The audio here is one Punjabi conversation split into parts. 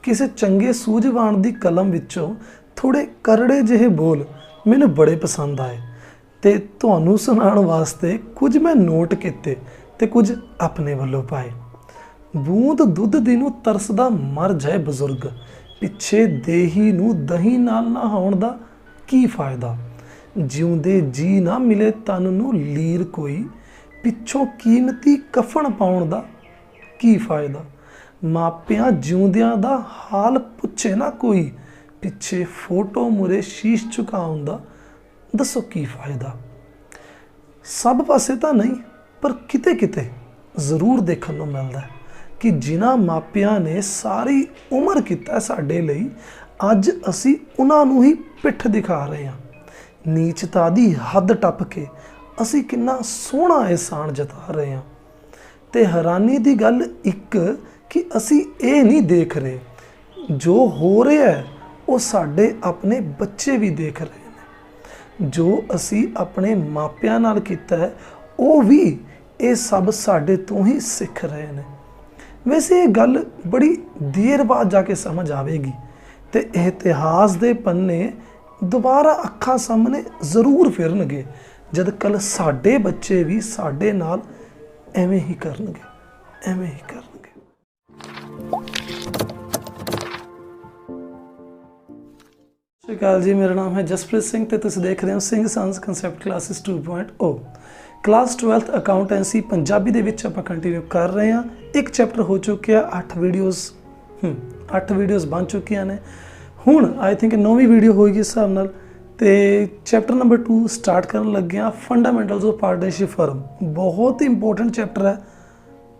ਕਿਸੇ ਚੰਗੇ ਸੂਝਵਾਨ ਦੀ ਕਲਮ ਵਿੱਚੋਂ ਥੋੜ੍ਹੇ ਕਰੜੇ ਜਿਹੇ ਬੋਲ ਮੈਨੂੰ ਬੜੇ ਪਸੰਦ ਆਏ ਅਤੇ ਤੁਹਾਨੂੰ ਸੁਣਾਉਣ ਵਾਸਤੇ ਕੁਝ ਮੈਂ ਨੋਟ ਕੀਤੇ ਅਤੇ ਕੁਝ ਆਪਣੇ ਵੱਲੋਂ ਪਾਏ। ਬੂੰਦ ਦੁੱਧ ਦੀ ਨੂੰ ਤਰਸਦਾ ਮਰ ਜਾਏ ਬਜ਼ੁਰਗ, ਪਿੱਛੇ ਦੇਹੀ ਨੂੰ ਦਹੀਂ ਨਾਲ ਨਹਾਉਣ ਦਾ ਕੀ ਫਾਇਦਾ। ਜਿਉਂਦੇ ਜੀ ਨਾ ਮਿਲੇ ਤਨ ਨੂੰ ਲੀਰ ਕੋਈ, ਪਿੱਛੋਂ ਕੀਮਤੀ ਕਫਨ ਪਾਉਣ ਦਾ ਕੀ ਫਾਇਦਾ। ਮਾਪਿਆਂ ਜਿਉਂਦਿਆਂ ਦਾ ਹਾਲ ਪੁੱਛੇ ਨਾ ਕੋਈ, ਪਿੱਛੇ ਫੋਟੋ ਮੁਰੇ ਸ਼ੀਸ਼ ਝੁਕਾਉਣ ਦਾ ਦੱਸੋ ਕੀ ਫਾਇਦਾ। ਸਭ ਪਾਸੇ ਤਾਂ ਨਹੀਂ, ਪਰ ਕਿਤੇ ਕਿਤੇ ਜ਼ਰੂਰ ਦੇਖਣ ਨੂੰ ਮਿਲਦਾ ਕਿ ਜਿਨ੍ਹਾਂ ਮਾਪਿਆਂ ਨੇ ਸਾਰੀ ਉਮਰ ਕੀਤਾ ਸਾਡੇ ਲਈ, ਅੱਜ ਅਸੀਂ ਉਹਨਾਂ ਨੂੰ ਹੀ ਪਿੱਠ ਦਿਖਾ ਰਹੇ ਹਾਂ। ਨੀਚਤਾ ਦੀ ਹੱਦ ਟੱਪ ਕੇ ਅਸੀਂ ਕਿੰਨਾ ਸੋਹਣਾ ਅਹਿਸਾਨ ਜਤਾ ਰਹੇ ਹਾਂ। ਅਤੇ ਹੈਰਾਨੀ ਦੀ ਗੱਲ ਇੱਕ ਕਿ ਅਸੀਂ ਇਹ ਨਹੀਂ ਦੇਖ ਰਹੇ, ਜੋ ਹੋ ਰਿਹਾ ਉਹ ਸਾਡੇ ਆਪਣੇ ਬੱਚੇ ਵੀ ਦੇਖ ਰਹੇ ਨੇ। ਜੋ ਅਸੀਂ ਆਪਣੇ ਮਾਪਿਆਂ ਨਾਲ ਕੀਤਾ ਹੈ ਉਹ ਵੀ ਇਹ ਸਭ ਸਾਡੇ ਤੋਂ ਹੀ ਸਿੱਖ ਰਹੇ ਨੇ। ਵੈਸੇ ਇਹ ਗੱਲ ਬੜੀ ਦੇਰ ਬਾਅਦ ਜਾ ਕੇ ਸਮਝ ਆਵੇਗੀ ਅਤੇ ਇਤਿਹਾਸ ਦੇ ਪੰਨੇ ਦੁਬਾਰਾ ਅੱਖਾਂ ਸਾਹਮਣੇ ਜ਼ਰੂਰ ਫਿਰਨਗੇ, ਜਦ ਕੱਲ੍ਹ ਸਾਡੇ ਬੱਚੇ ਵੀ ਸਾਡੇ ਨਾਲ ਐਵੇਂ ਹੀ ਕਰਨਗੇ, ਐਵੇਂ ਹੀ ਕਰਨਗੇ। ਸਤਿ ਸ਼੍ਰੀ ਅਕਾਲ ਜੀ, ਮੇਰਾ ਨਾਮ ਹੈ ਜਸਪ੍ਰੀਤ ਸਿੰਘ ਅਤੇ ਤੁਸੀਂ ਦੇਖ ਰਹੇ ਹੋ ਸਿੰਘ ਸੰਸ concept classes 2.0। Class 12th accountancy Punjabi ਦੇ ਵਿੱਚ ਆਪਾਂ ਕੰਟੀਨਿਊ ਕਰ ਰਹੇ ਹਾਂ। ਇੱਕ ਚੈਪਟਰ ਹੋ ਚੁੱਕਿਆ, 8 ਵੀਡੀਓਜ਼ ਬਣ ਚੁੱਕੀਆਂ ਨੇ। ਹੁਣ ਆਈ ਥਿੰਕ 9ਵੀਂ ਵੀਡੀਓ ਹੋਏਗੀ ਇਸ ਹਿਸਾਬ ਨਾਲ। ਅਤੇ ਚੈਪਟਰ ਨੰਬਰ 2 ਸਟਾਰਟ ਕਰਨ ਲੱਗੇ ਹਾਂ, ਫੰਡਾਮੈਂਟਲਸ ਆਫ ਪਾਰਟਨਰਸ਼ਿਪ ਫਰਮ। ਬਹੁਤ ਹੀ ਇੰਪੋਰਟੈਂਟ ਚੈਪਟਰ ਹੈ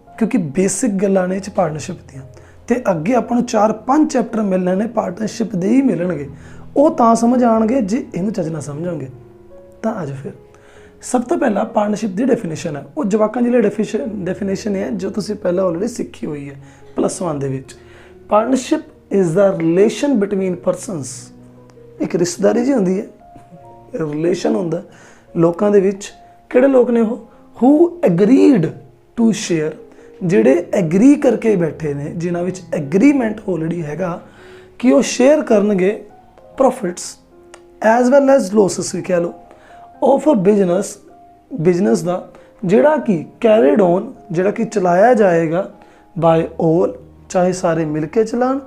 ਕਿਉਂਕਿ ਬੇਸਿਕ ਗੱਲਾਂ ਨੇ ਇਹ 'ਚ ਪਾਰਟਨਰਸ਼ਿਪ ਦੀਆਂ, ਅਤੇ ਅੱਗੇ ਆਪਾਂ ਨੂੰ 4-5 ਚੈਪਟਰ ਮਿਲਣੇ ਨੇ ਪਾਰਟਨਰਸ਼ਿਪ ਦੇ ਹੀ ਮਿਲਣਗੇ। ਉਹ ਤਾਂ ਸਮਝ ਆਉਣਗੇ ਜੇ ਇਹਨੂੰ ਚੱਜ ਨਾਲ ਸਮਝਾਂਗੇ। ਤਾਂ ਅੱਜ ਫਿਰ ਸਭ ਤੋਂ ਪਹਿਲਾਂ ਪਾਰਟਨਰਸ਼ਿਪ ਦੀ ਡੈਫੀਨੇਸ਼ਨ ਹੈ, ਉਹ ਜਵਾਕਾਂ ਦੀ ਲਈ ਡੈਫੀਨੇਸ਼ਨ ਹੈ ਜੋ ਤੁਸੀਂ ਪਹਿਲਾਂ ਆਲਰੇਡੀ ਸਿੱਖੀ ਹੋਈ ਹੈ +1 ਦੇ ਵਿੱਚ। Partnership is the relation between persons. ਇੱਕ ਰਿਸ਼ਤੇਦਾਰੀ ਜੀ ਹੁੰਦੀ ਹੈ, ਰਿਲੇਸ਼ਨ ਹੁੰਦਾ ਲੋਕਾਂ ਦੇ ਵਿੱਚ। ਕਿਹੜੇ ਲੋਕ ਨੇ ਉਹ? ਹੂ ਐਗਰੀਡ ਟੂ ਸ਼ੇਅਰ, ਜਿਹੜੇ ਐਗਰੀ ਕਰਕੇ ਬੈਠੇ ਨੇ, ਜਿਨ੍ਹਾਂ ਵਿੱਚ ਐਗਰੀਮੈਂਟ ਆਲਰੇਡੀ ਹੈਗਾ ਕਿ ਉਹ ਸ਼ੇਅਰ ਕਰਨਗੇ ਪ੍ਰੋਫਿਟਸ ਐਜ਼ ਵੈਲ ਐਜ਼ ਲੋਸਿਸ ਵੀ ਕਹਿ ਲਓ ਆਫ ਅ ਬਿਜ਼ਨਸ ਦਾ, ਜਿਹੜਾ ਕਿ ਕੈਰੀਡ ਔਨ, ਜਿਹੜਾ ਕਿ ਚਲਾਇਆ ਜਾਏਗਾ ਬਾਏ ਆਲ, ਚਾਹੇ ਸਾਰੇ ਮਿਲ ਕੇ ਚਲਾਉਣ,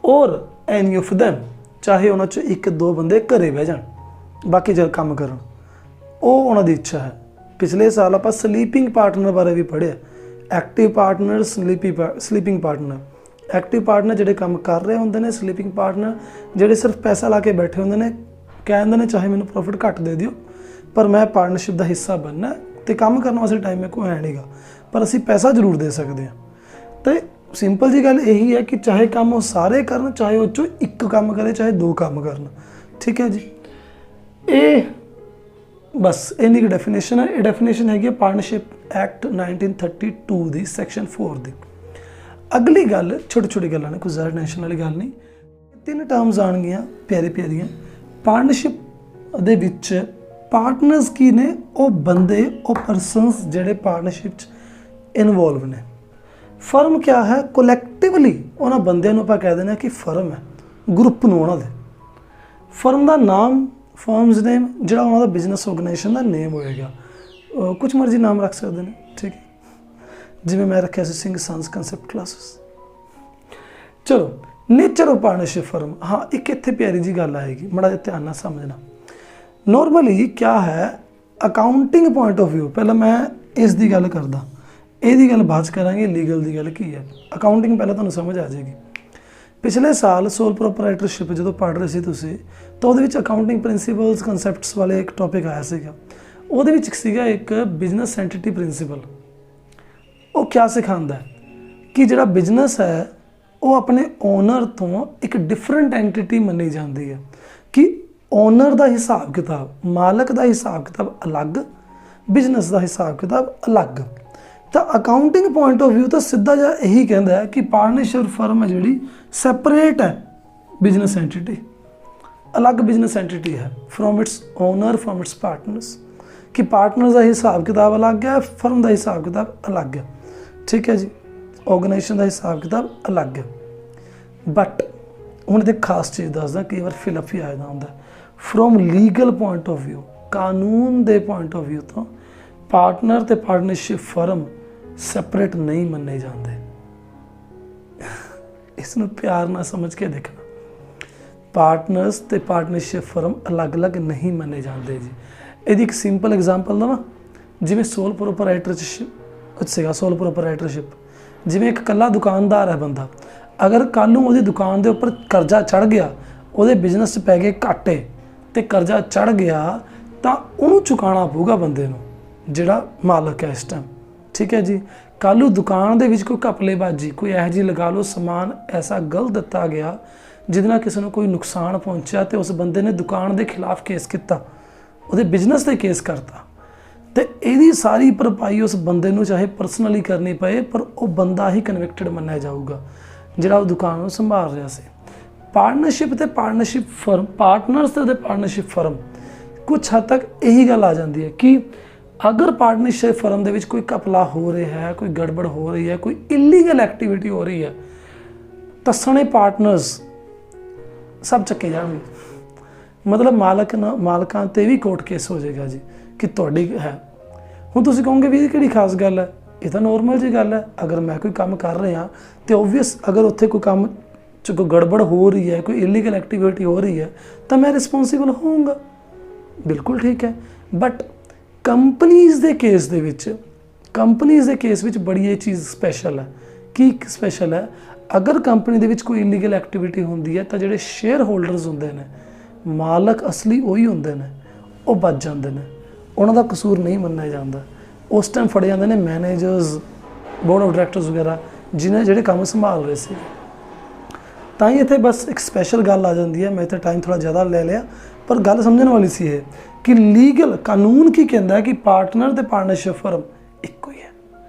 ਔਰ ਐਨੀ ਆਫ ਦੈਮ, ਚਾਹੇ ਉਹਨਾਂ 'ਚੋਂ 1-2 ਬੰਦੇ ਘਰੇ ਬਹਿ ਜਾਣ, ਬਾਕੀ ਜਦ ਕੰਮ ਕਰਨ, ਉਹ ਉਹਨਾਂ ਦੀ ਇੱਛਾ ਹੈ। ਪਿਛਲੇ ਸਾਲ ਆਪਾਂ ਸਲੀਪਿੰਗ ਪਾਰਟਨਰ ਬਾਰੇ ਵੀ ਪੜ੍ਹਿਆ। Active partner, sleeping partner. Active partner ਜਿਹੜੇ ਕੰਮ ਕਰ ਰਹੇ ਹੁੰਦੇ ਨੇ, ਸਲੀਪਿੰਗ ਪਾਰਟਨਰ ਜਿਹੜੇ ਸਿਰਫ ਪੈਸਾ ਲਾ ਕੇ ਬੈਠੇ ਹੁੰਦੇ ਨੇ, ਕਹਿੰਦੇ ਨੇ ਚਾਹੇ ਮੈਨੂੰ ਪ੍ਰੋਫਿਟ ਘੱਟ ਦੇ ਦਿਓ ਪਰ ਮੈਂ ਪਾਰਟਨਰਸ਼ਿਪ ਦਾ ਹਿੱਸਾ ਬਣਨਾ ਅਤੇ ਕੰਮ ਕਰਨ ਵਾਸਤੇ ਟਾਈਮ ਮੇਰੇ ਕੋਲ ਹੈ ਨਹੀਂਗਾ, ਪਰ ਅਸੀਂ ਪੈਸਾ ਜ਼ਰੂਰ ਦੇ ਸਕਦੇ ਹਾਂ। ਅਤੇ ਸਿੰਪਲ ਜੀ ਗੱਲ ਇਹੀ ਹੈ ਕਿ ਚਾਹੇ ਕੰਮ ਉਹ ਸਾਰੇ ਕਰਨ, ਚਾਹੇ ਉਹ 'ਚੋਂ ਇੱਕ ਕੰਮ ਕਰੇ, ਚਾਹੇ 2 ਕੰਮ ਕਰਨ। ਠੀਕ ਹੈ ਜੀ, ਇਹ ਬਸ ਇੰਨੀ ਕੁ ਡੈਫੀਨੇਸ਼ਨ ਹੈ। ਇਹ ਡੈਫੀਨੇਸ਼ਨ ਹੈਗੀ ਹੈ ਪਾਰਟਨਰਸ਼ਿਪ ਐਕਟ 1932 ਦੀ ਸੈਕਸ਼ਨ 4 ਦੀ। ਅਗਲੀ ਗੱਲ ਛੋਟੀ ਛੋਟੀ ਗੱਲਾਂ ਨੇ, ਕੋਈ ਜ਼ਿਆਦਾ ਟੈਨਸ਼ਨ ਵਾਲੀ ਗੱਲ ਨਹੀਂ। 3 ਟਰਮਸ ਆਉਣਗੀਆਂ ਪਿਆਰੀਆਂ। ਪਾਰਟਨਰਸ਼ਿਪ ਦੇ ਵਿੱਚ ਪਾਰਟਨਰਸ ਕੀ ਨੇ? ਉਹ ਬੰਦੇ, ਉਹ ਪਰਸਨਸ ਜਿਹੜੇ ਪਾਰਟਨਰਸ਼ਿਪ 'ਚ ਇਨਵੋਲਵ ਨੇ। ਫਰਮ ਕਿਆ ਹੈ? ਕੋਲੈਕਟਿਵਲੀ ਉਹਨਾਂ ਬੰਦਿਆਂ ਨੂੰ ਆਪਾਂ ਕਹਿ ਦਿੰਦੇ ਹਾਂ ਕਿ ਫਰਮ ਹੈ, ਗਰੁੱਪ ਨੂੰ ਉਹਨਾਂ ਦੇ। ਫਰਮ ਦਾ ਨਾਮ, ਫਰਮਸ ਨੇਮ, ਜਿਹੜਾ ਉਹਨਾਂ ਦਾ ਬਿਜ਼ਨਸ ਆਰਗੇਨਾਈਜੇਸ਼ਨ ਦਾ ਨੇਮ ਹੋਏਗਾ। ਕੁਛ ਮਰਜ਼ੀ ਨਾਮ ਰੱਖ ਸਕਦੇ ਨੇ, ਠੀਕ ਹੈ, ਜਿਵੇਂ ਮੈਂ ਰੱਖਿਆ ਸੀ ਸਿੰਘ ਸੰਸ ਕੰਸੈਪਟ ਕਲਾਸਿਸ। ਚਲੋ, ਨੇਚਰ ਆਫ ਪਾਰਟਨਰਸ਼ਿਪ ਫਰਮ। ਹਾਂ, ਇੱਕ ਇੱਥੇ ਪਿਆਰੀ ਜੀ ਗੱਲ ਆਏਗੀ, ਮਾੜਾ ਜਿਹਾ ਧਿਆਨ ਨਾਲ ਸਮਝਣਾ। ਨੋਰਮਲੀ ਕਿਆ ਹੈ, ਅਕਾਊਂਟਿੰਗ ਪੁਆਇੰਟ ਆਫ ਵਿਊ, ਪਹਿਲਾਂ ਮੈਂ ਇਸ ਦੀ ਗੱਲ ਕਰਦਾ, ਇਹਦੀ ਗੱਲ ਬਾਅਦ 'ਚ ਕਰਾਂਗੇ, ਲੀਗਲ ਦੀ ਗੱਲ ਕੀ ਹੈ। ਅਕਾਊਂਟਿੰਗ ਪਹਿਲਾਂ ਤੁਹਾਨੂੰ ਸਮਝ ਆ ਜਾਏਗੀ। ਪਿਛਲੇ ਸਾਲ ਸੋਲ ਪ੍ਰੋਪਰਾਈਟਰਸ਼ਿਪ ਜਦੋਂ ਪੜ੍ਹ ਰਹੇ ਸੀ ਤੁਸੀਂ, ਤਾਂ ਉਹਦੇ ਵਿੱਚ ਅਕਾਊਂਟਿੰਗ ਪ੍ਰਿੰਸੀਪਲਸ ਕੰਸੈਪਟਸ ਵਾਲੇ ਇੱਕ ਟੌਪਿਕ ਆਇਆ ਸੀਗਾ। ਉਹਦੇ ਵਿੱਚ ਸੀਗਾ ਇੱਕ ਬਿਜ਼ਨਸ ਐਂਟੀਟੀ ਪ੍ਰਿੰਸੀਪਲ। ਉਹ ਕਿਆ ਸਿਖਾਉਂਦਾ ਕਿ ਜਿਹੜਾ ਬਿਜ਼ਨਸ ਹੈ ਉਹ ਆਪਣੇ ਓਨਰ ਤੋਂ ਇੱਕ ਡਿਫਰੈਂਟ ਐਂਟੀਟੀ ਮੰਨੀ ਜਾਂਦੀ ਹੈ, ਕਿ ਓਨਰ ਦਾ ਹਿਸਾਬ ਕਿਤਾਬ, ਮਾਲਕ ਦਾ ਹਿਸਾਬ ਕਿਤਾਬ ਅਲੱਗ, ਬਿਜ਼ਨਸ ਦਾ ਹਿਸਾਬ ਕਿਤਾਬ ਅਲੱਗ। ਤਾਂ ਅਕਾਊਂਟਿੰਗ ਪੁਆਇੰਟ ਆਫ ਵਿਊ ਤਾਂ ਸਿੱਧਾ ਜਿਹਾ ਇਹੀ ਕਹਿੰਦਾ ਹੈ ਕਿ ਪਾਰਟਨਰਸ਼ਿਪ ਫਰਮ ਹੈ ਜਿਹੜੀ ਸੈਪਰੇਟ ਹੈ ਬਿਜ਼ਨਸ ਐਂਟੀਟੀ, ਅਲੱਗ ਬਿਜ਼ਨਸ ਐਂਟੀਟੀ ਹੈ from it's owner, from it's partners, ਕਿ ਪਾਰਟਨਰ ਦਾ ਹਿਸਾਬ ਕਿਤਾਬ ਅਲੱਗ ਹੈ, ਫਰਮ ਦਾ ਹਿਸਾਬ ਕਿਤਾਬ ਅਲੱਗ ਹੈ। ਠੀਕ ਹੈ ਜੀ, ਆਰਗੇਨਾਈਜੇਸ਼ਨ ਦਾ ਹਿਸਾਬ ਕਿਤਾਬ ਅਲੱਗ ਹੈ। बट ਹੁਣ ਤੇ ਖਾਸ ਚੀਜ਼ ਦੱਸਦਾ, ਕਈ ਵਾਰ ਫਿਲਅਪ ਹੀ ਆ ਜਾਂਦਾ ਹੁੰਦਾ। From legal point of view, ਕਾਨੂੰਨ ਦੇ ਪੁਆਇੰਟ ਆਫ ਵਿਊ ਤੋਂ ਪਾਰਟਨਰ ਤੇ ਪਾਰਟਨਰਸ਼ਿਪ ਫਰਮ ਸੈਪਰੇਟ ਨਹੀਂ ਮੰਨੇ ਜਾਂਦੇ। ਇਸ ਨੂੰ ਪਿਆਰ ਨਾਲ ਸਮਝ ਕੇ ਦੇਖਣਾ, ਪਾਰਟਨਰਸ ਤੇ ਪਾਰਟਨਰਸ਼ਿਪ ਫਰਮ ਅਲੱਗ-ਅਲੱਗ ਨਹੀਂ ਮੰਨੇ ਜਾਂਦੇ ਜੀ। ਇਹਦੀ ਇੱਕ ਸਿੰਪਲ ਐਗਜ਼ਾਮਪਲ ਦਵਾਂ, ਜਿਵੇਂ ਸੋਲ ਪ੍ਰੋਪਰਾਈਟਰਸ਼ਿਪ, ਜਿਵੇਂ ਇੱਕ ਇਕੱਲਾ ਦੁਕਾਨਦਾਰ ਹੈ ਬੰਦਾ, ਅਗਰ ਕੱਲ੍ਹ ਨੂੰ ਉਹਦੀ ਦੁਕਾਨ ਦੇ ਉੱਪਰ ਕਰਜ਼ਾ ਚੜ੍ਹ ਗਿਆ, ਉਹਦੇ ਬਿਜ਼ਨਸ 'ਚ ਪੈ ਗਏ ਘਾਟੇ ਤੇ ਕਰਜ਼ਾ ਚੜ੍ਹ ਗਿਆ, ਤਾਂ ਉਹਨੂੰ ਚੁਕਾਉਣਾ ਪਊਗਾ ਬੰਦੇ ਨੂੰ, ਜਿਹੜਾ ਮਾਲਕ ਹੈ ਇਸ ਟਾਈਮ। ਠੀਕ ਹੈ ਜੀ। ਕੱਲ੍ਹ ਨੂੰ ਦੁਕਾਨ ਦੇ ਵਿੱਚ ਕੋਈ ਘਪਲੇਬਾਜ਼ੀ, ਕੋਈ ਇਹੋ ਜਿਹੀ ਲਗਾ ਲਓ ਸਮਾਨ ਐਸਾ ਗਲਤ ਦਿੱਤਾ ਗਿਆ ਜਿਹਦੇ ਨਾਲ ਕਿਸੇ ਨੂੰ ਕੋਈ ਨੁਕਸਾਨ ਪਹੁੰਚਿਆ, ਤੇ ਉਸ ਬੰਦੇ ਨੇ ਦੁਕਾਨ ਦੇ ਖਿਲਾਫ ਕੇਸ ਕੀਤਾ, ਉਹਦੇ ਬਿਜ਼ਨਸ 'ਤੇ ਕੇਸ ਕਰਤਾ, ਤੇ ਇਹਦੀ ਸਾਰੀ ਭਰਪਾਈ ਉਸ ਬੰਦੇ ਨੂੰ ਚਾਹੇ ਪਰਸਨਲੀ ਕਰਨੀ ਪਏ, ਪਰ ਉਹ ਬੰਦਾ ਹੀ ਕਨਵਿਕਟਡ ਮੰਨਿਆ ਜਾਊਗਾ ਜਿਹੜਾ ਉਹ ਦੁਕਾਨ ਨੂੰ ਸੰਭਾਲ ਰਿਹਾ ਸੀ। ਪਾਰਟਨਰਸ਼ਿਪ ਤੇ ਪਾਰਟਨਰਸ਼ਿਪ ਫਰਮ, ਪਾਰਟਨਰਸ ਤੇ ਪਾਰਟਨਰਸ਼ਿਪ ਫਰਮ, ਕੁਛ ਹੱਦ ਤੱਕ ਇਹੀ ਗੱਲ ਆ ਜਾਂਦੀ ਹੈ ਕਿ ਅਗਰ ਪਾਰਟਨਰਸ਼ਿਪ ਫਰਮ ਦੇ ਵਿੱਚ ਕੋਈ ਘਪਲਾ ਹੋ ਰਿਹਾ ਹੈ, ਕੋਈ ਗੜਬੜ ਹੋ ਰਹੀ ਹੈ, ਕੋਈ ਇਲੀਗਲ ਐਕਟੀਵਿਟੀ ਹੋ ਰਹੀ ਹੈ, ਤਾਂ ਸਣੇ ਪਾਰਟਨਰਸ ਸਭ ਚੱਕੇ ਜਾਣਗੇ। ਮਤਲਬ ਮਾਲਕਾਂ ਤੇ ਵੀ ਕੋਰਟ ਕੇਸ ਹੋ ਜਾਏਗਾ ਜੀ ਕਿ ਤੁਹਾਡੀ ਹੈ। ਹੁਣ ਤੁਸੀਂ ਕਹੋਗੇ ਵੀ ਇਹ ਕਿਹੜੀ ਖਾਸ ਗੱਲ ਹੈ, ਇਹ ਤਾਂ ਨੋਰਮਲ ਜੀ ਗੱਲ ਹੈ। ਅਗਰ ਮੈਂ ਕੋਈ ਕੰਮ ਕਰ ਰਿਹਾ ਤੇ ਓਬਵੀਅਸ, ਅਗਰ ਉੱਥੇ ਕੋਈ ਕੰਮ 'ਚ ਕੋਈ ਗੜਬੜ ਹੋ ਰਹੀ ਹੈ, ਕੋਈ ਇਲੀਗਲ ਐਕਟੀਵਿਟੀ ਹੋ ਰਹੀ ਹੈ, ਤਾਂ ਮੈਂ ਰਿਸਪੌਂਸੀਬਲ ਹੋਊਂਗਾ, ਬਿਲਕੁਲ ਠੀਕ ਹੈ। ਬਟ ਕੰਪਨੀਜ਼ ਦੇ ਕੇਸ ਵਿੱਚ ਬੜੀ ਇਹ ਚੀਜ਼ ਸਪੈਸ਼ਲ ਹੈ। ਕੀ ਸਪੈਸ਼ਲ ਹੈ? ਅਗਰ ਕੰਪਨੀ ਦੇ ਵਿੱਚ ਕੋਈ ਇਲੀਗਲ ਐਕਟੀਵਿਟੀ ਹੁੰਦੀ ਹੈ, ਤਾਂ ਜਿਹੜੇ ਸ਼ੇਅਰ ਹੋਲਡਰਸ ਹੁੰਦੇ ਨੇ, ਮਾਲਕ ਅਸਲੀ ਉਹੀ ਹੁੰਦੇ ਨੇ, ਉਹ ਬਚ ਜਾਂਦੇ ਨੇ, ਉਹਨਾਂ ਦਾ ਕਸੂਰ ਨਹੀਂ ਮੰਨਿਆ ਜਾਂਦਾ। ਉਸ ਟਾਈਮ ਫੜੇ ਜਾਂਦੇ ਨੇ ਮੈਨੇਜਰਸ, ਬੋਰਡ ਆਫ ਡਾਇਰੈਕਟਰਸ ਵਗੈਰਾ, ਜਿਹੜੇ ਕੰਮ ਸੰਭਾਲ ਰਹੇ ਸੀ। ਤਾਂ ਹੀ ਇੱਥੇ ਬਸ ਇੱਕ ਸਪੈਸ਼ਲ ਗੱਲ ਆ ਜਾਂਦੀ ਹੈ। ਮੈਂ ਇੱਥੇ ਟਾਈਮ ਥੋੜ੍ਹਾ ਜ਼ਿਆਦਾ ਲੈ ਲਿਆ, ਪਰ ਗੱਲ ਸਮਝਣ ਵਾਲੀ ਸੀ ਇਹ ਕਿ ਲੀਗਲ ਕਾਨੂੰਨ ਕੀ ਕਹਿੰਦਾ ਕਿ ਪਾਰਟਨਰ ਤੇ ਪਾਰਟਨਰਸ਼ਿਪ ਫਰਮ ਇੱਕੋ ਹੀ ਹੈ।